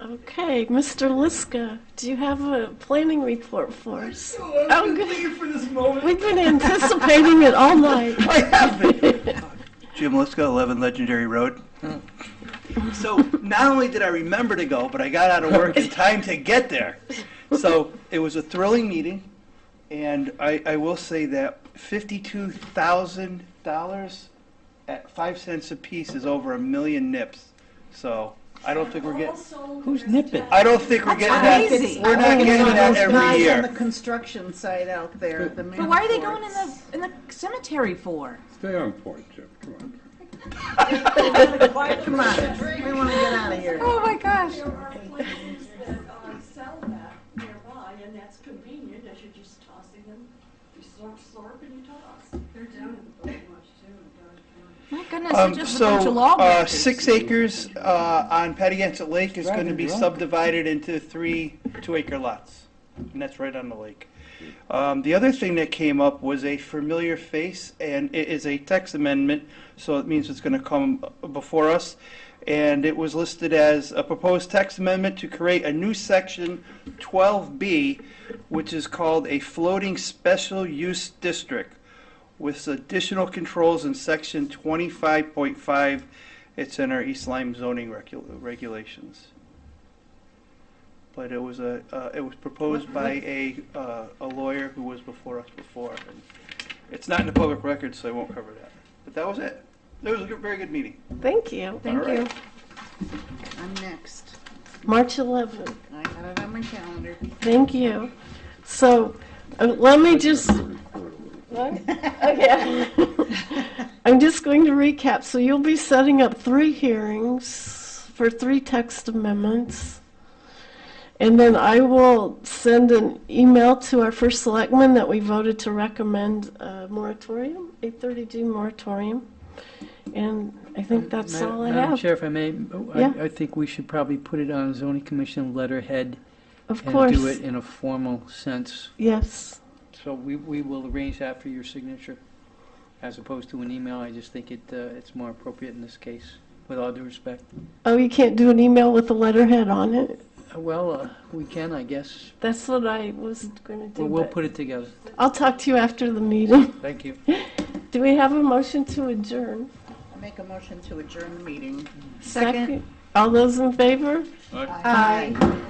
Okay, Mr. Liska, do you have a planning report for us? Oh, good. For this moment. We've been anticipating it all night. I have been. Jim Liska, 11 Legendary Road. So not only did I remember to go, but I got out of work in time to get there. So it was a thrilling meeting, and I will say that $52,000 at 5 cents a piece is over 1 million nips. So I don't think we're getting. Who's nipping? I don't think we're getting that. crazy. We're not getting that every Guys on year. the construction site out there. The But why are they going manforts. in the cemetery for? Stay on point, Jim, come on. Come on, we want to get out of here. Oh my gosh. There are places that sell that nearby, and that's convenient, as you're just tossing them. You slurp and you toss. They're down in much too. My goodness, it's just a bunch of log So, breakers. 6 acres on Patagonia Lake is going to Driving be drunk. subdivided into 3 2-acre lots, and that's right on the lake. The other thing that came up was a familiar face, and it is a text amendment, so it means it's going to come before us. And it was listed as a proposed text amendment to create a new section 12B, which is called a floating special use district, with additional controls in section 25.5. It's in our East Lyme zoning regulations. But it was it was proposed by a lawyer who was before us before. And It's not in the public record, so I won't cover that. But that was it. It was a very good meeting. Thank you. Thank All you. right. I'm next. March 11th. I got it on my calendar. Thank you. So let me just. What? Okay. I'm just going to recap. So you'll be setting up 3 hearings for 3 text amendments. And then I will send an email to our first selectman that we voted to recommend a moratorium, 830G moratorium. And I think that's all I Madam have. Chair, if I may, Yeah. I think we should probably put it on zoning commission letterhead Of and course. do it in a formal sense. Yes. So we will arrange that for your signature, as opposed to an email. I just think it's more appropriate in this case, with all due respect. Oh, you can't do an email with a letterhead on it? Well, we can, I guess. That's what I was going to do. Well, we'll but put it together. I'll talk to you after the meeting. Thank you. Do we have a motion to adjourn? I'll make a motion to adjourn the meeting. Second. All those in favor? All right. Aye.